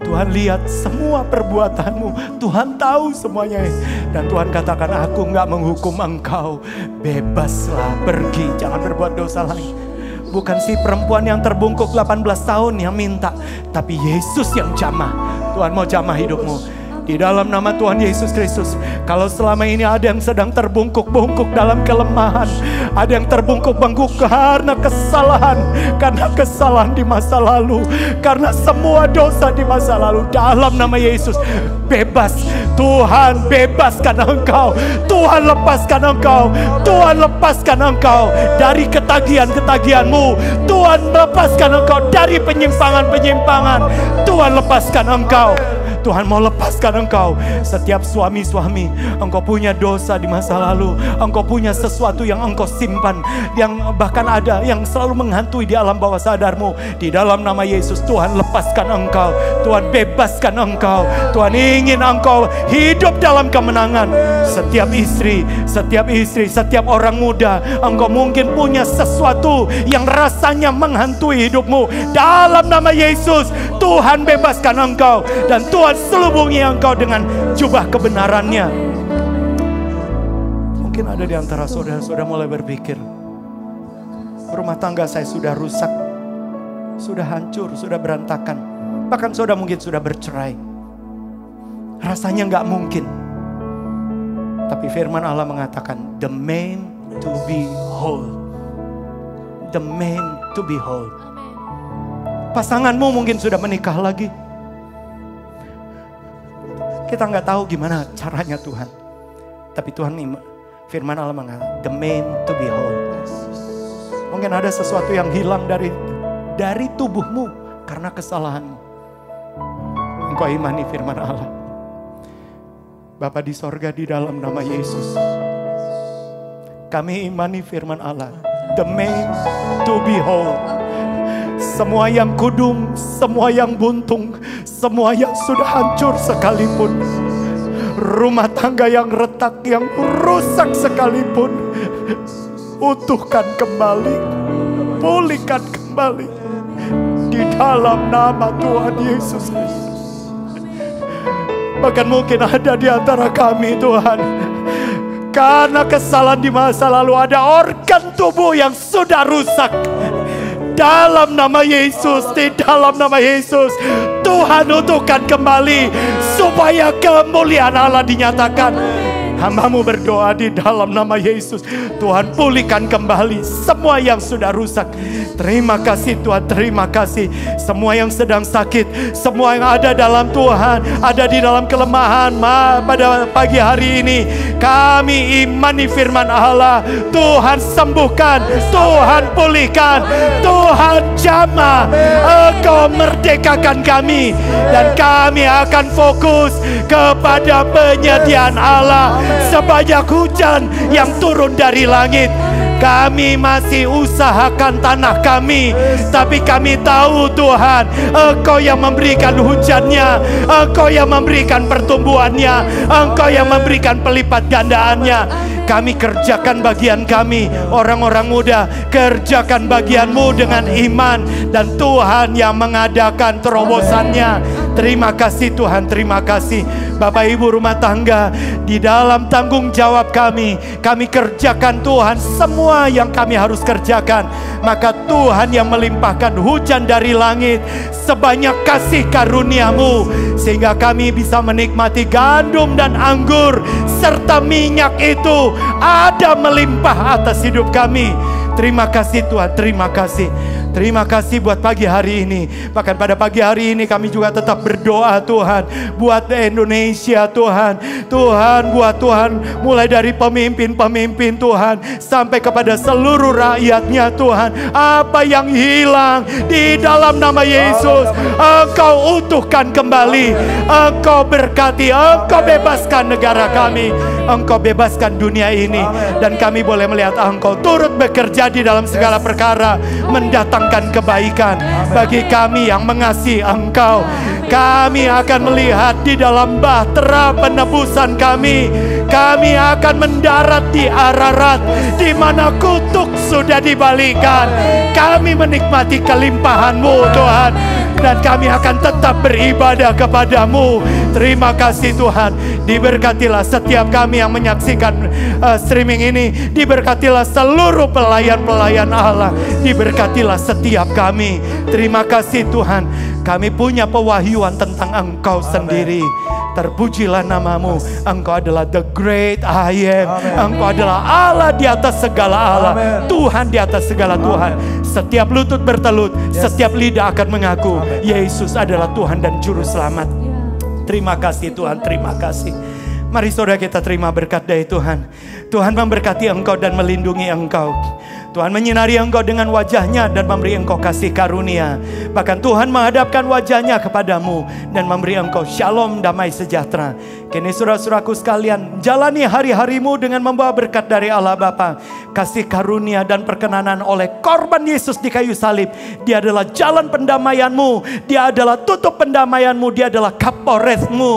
Tuhan lihat semua perbuatanmu. Tuhan tahu semuanya. Dan Tuhan katakan, aku gak menghukum engkau. Bebaslah, pergi, jangan berbuat dosa lagi. Bukan si perempuan yang terbungkuk 18 tahun yang minta, tapi Yesus yang jamah. Tuhan mau jamah hidupmu. Di dalam nama Tuhan Yesus Kristus. Kalau selama ini ada yang sedang terbungkuk-bungkuk dalam kelemahan, ada yang terbungkuk-bungkuk karena kesalahan di masa lalu, karena semua dosa di masa lalu, dalam nama Yesus, bebas. Tuhan bebaskan engkau. Tuhan lepaskan engkau. Tuhan lepaskan engkau dari ketagihan-ketagihanmu. Tuhan lepaskan engkau dari penyimpangan-penyimpangan. Tuhan lepaskan engkau. Tuhan mau lepaskan engkau. Setiap suami-suami, engkau punya dosa di masa lalu, engkau punya sesuatu yang engkau simpan, yang bahkan ada yang selalu menghantui di alam bawah sadarmu. Di dalam nama Yesus, Tuhan lepaskan engkau. Tuhan bebaskan engkau. Tuhan ingin engkau hidup dalam kemenangan. Setiap istri, setiap orang muda, engkau mungkin punya sesuatu yang rasanya menghantui hidupmu. Dalam nama Yesus, Tuhan bebaskan engkau. Dan Tuhan selubungi engkau dengan jubah kebenarannya. Mungkin ada di antara saudara-saudara mulai berpikir, rumah tangga saya sudah rusak, sudah hancur, sudah berantakan. Bahkan saudara mungkin sudah bercerai. Rasanya gak mungkin. Tapi firman Allah mengatakan, the man to be whole. The man to be whole. Pasanganmu mungkin sudah menikah lagi. Kita nggak tahu gimana caranya Tuhan. Tapi Tuhan, firman Allah mengatakan, the man to be whole. Mungkin ada sesuatu yang hilang dari tubuhmu karena kesalahanmu. Engkau imani firman Allah. Bapa di sorga, di dalam nama Yesus, kami imani firman Allah. The man to be whole. Semua yang kudung, semua yang buntung, semua yang sudah hancur sekalipun, rumah tangga yang retak, yang rusak sekalipun, utuhkan kembali, pulihkan kembali di dalam nama Tuhan Yesus Kristus. Bahkan mungkin ada di antara kami, Tuhan, karena kesalahan di masa lalu ada organ tubuh yang sudah rusak. Dalam nama Yesus, di dalam nama Yesus, Tuhan utuhkan kembali supaya kemuliaan Allah dinyatakan. Hamba-Mu berdoa di dalam nama Yesus, Tuhan pulihkan kembali semua yang sudah rusak. Terima kasih Tuhan, terima kasih. Semua yang sedang sakit, semua yang ada dalam Tuhan, ada di dalam kelemahan, pada pagi hari ini kami imani firman Allah. Tuhan sembuhkan, Tuhan pulihkan, Tuhan jamah. Engkau merdekakan kami, dan kami akan fokus kepada penyediaan Allah. Sebanyak hujan yang turun dari langit, Kami masih usahakan tanah kami, tapi kami tahu Tuhan, Engkau yang memberikan hujannya, Engkau yang memberikan pertumbuhannya, Engkau yang memberikan pelipat gandaannya. Kami kerjakan bagian kami, orang-orang muda, kerjakan bagianmu dengan iman, dan Tuhan yang mengadakan terobosannya. Terima kasih Tuhan, terima kasih. Bapak Ibu rumah tangga, di dalam tanggung jawab kami kerjakan Tuhan semua yang kami harus kerjakan. Maka Tuhan yang melimpahkan hujan dari langit sebanyak kasih karunia-Mu, sehingga kami bisa menikmati gandum dan anggur serta minyak itu ada melimpah atas hidup kami. Terima kasih Tuhan, terima kasih. Terima kasih buat pagi hari ini. Bahkan pada pagi hari ini kami juga tetap berdoa Tuhan, buat Indonesia Tuhan. Tuhan, buat Tuhan, mulai dari pemimpin-pemimpin Tuhan, sampai kepada seluruh rakyatnya Tuhan. Apa yang hilang di dalam nama Yesus, Engkau utuhkan kembali. Engkau berkati, Engkau bebaskan negara kami, Engkau bebaskan dunia ini. Dan kami boleh melihat Engkau turut bekerja di dalam segala perkara, mendatangkan kebaikan bagi kami yang mengasihi Engkau. Kami akan melihat di dalam bahtera penebusan kami. Kami akan mendarat di Ararat, di mana kutuk sudah dibalikan. Kami menikmati kelimpahan-Mu Tuhan, dan kami akan tetap beribadah kepadamu. Terima kasih Tuhan. Diberkatilah setiap kami yang menyaksikan streaming ini. Diberkatilah seluruh pelayan-pelayan Allah. Diberkatilah setiap kami. Terima kasih Tuhan. Kami punya pewahyuan tentang Engkau sendiri. Terpujilah namamu. Engkau adalah the great I am. Engkau adalah Allah di atas segala Allah. Tuhan di atas segala Tuhan. Setiap lutut bertelut, setiap lidah akan mengaku Yesus adalah Tuhan dan Juru Selamat. Terima kasih Tuhan, terima kasih. Mari saudara kita terima berkat dari Tuhan. Tuhan memberkati engkau dan melindungi engkau. Tuhan menyinari engkau dengan wajahnya dan memberi engkau kasih karunia. Bahkan Tuhan menghadapkan wajahnya kepadamu dan memberi engkau shalom, damai sejahtera. Kini saudara-saudaraku sekalian, jalani hari-harimu dengan membawa berkat dari Allah Bapa, kasih karunia dan perkenanan oleh korban Yesus di kayu salib. Dia adalah jalan pendamaianmu, Dia adalah tutup pendamaianmu, Dia adalah kaporetmu.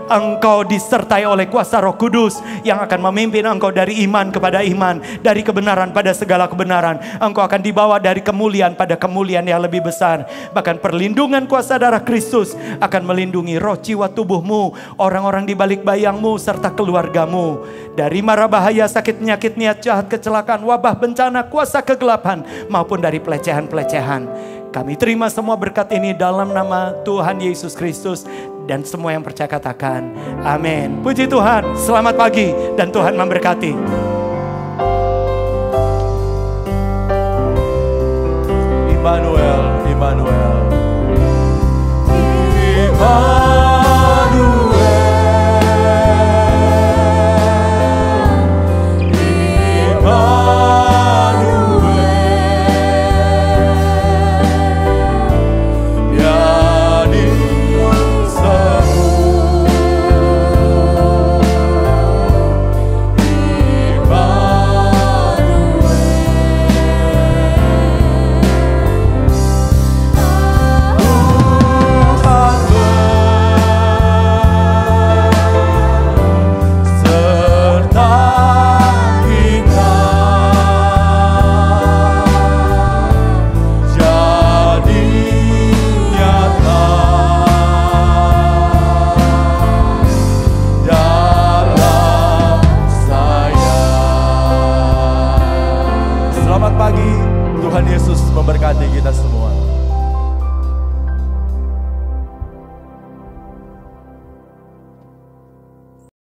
Engkau disertai oleh kuasa Roh Kudus yang akan memimpin engkau dari iman kepada iman, dari kebenaran pada segala kebenaran. Engkau akan dibawa dari kemuliaan pada kemuliaan yang lebih besar. Bahkan perlindungan kuasa darah Kristus akan melindungi roh, jiwa, tubuhmu, orang-orang di balik bayangmu, serta keluargamu. Dari mara bahaya, sakit, penyakit, niat jahat, kecelakaan, wabah, bencana, kuasa kegelapan, maupun dari pelecehan-pelecehan. Kami terima semua berkat ini dalam nama Tuhan Yesus Kristus. Dan semua yang percaya katakan amin. Puji Tuhan, selamat pagi dan Tuhan memberkati. Immanuel, Immanuel, Tuhan Yesus memberkati kita semua.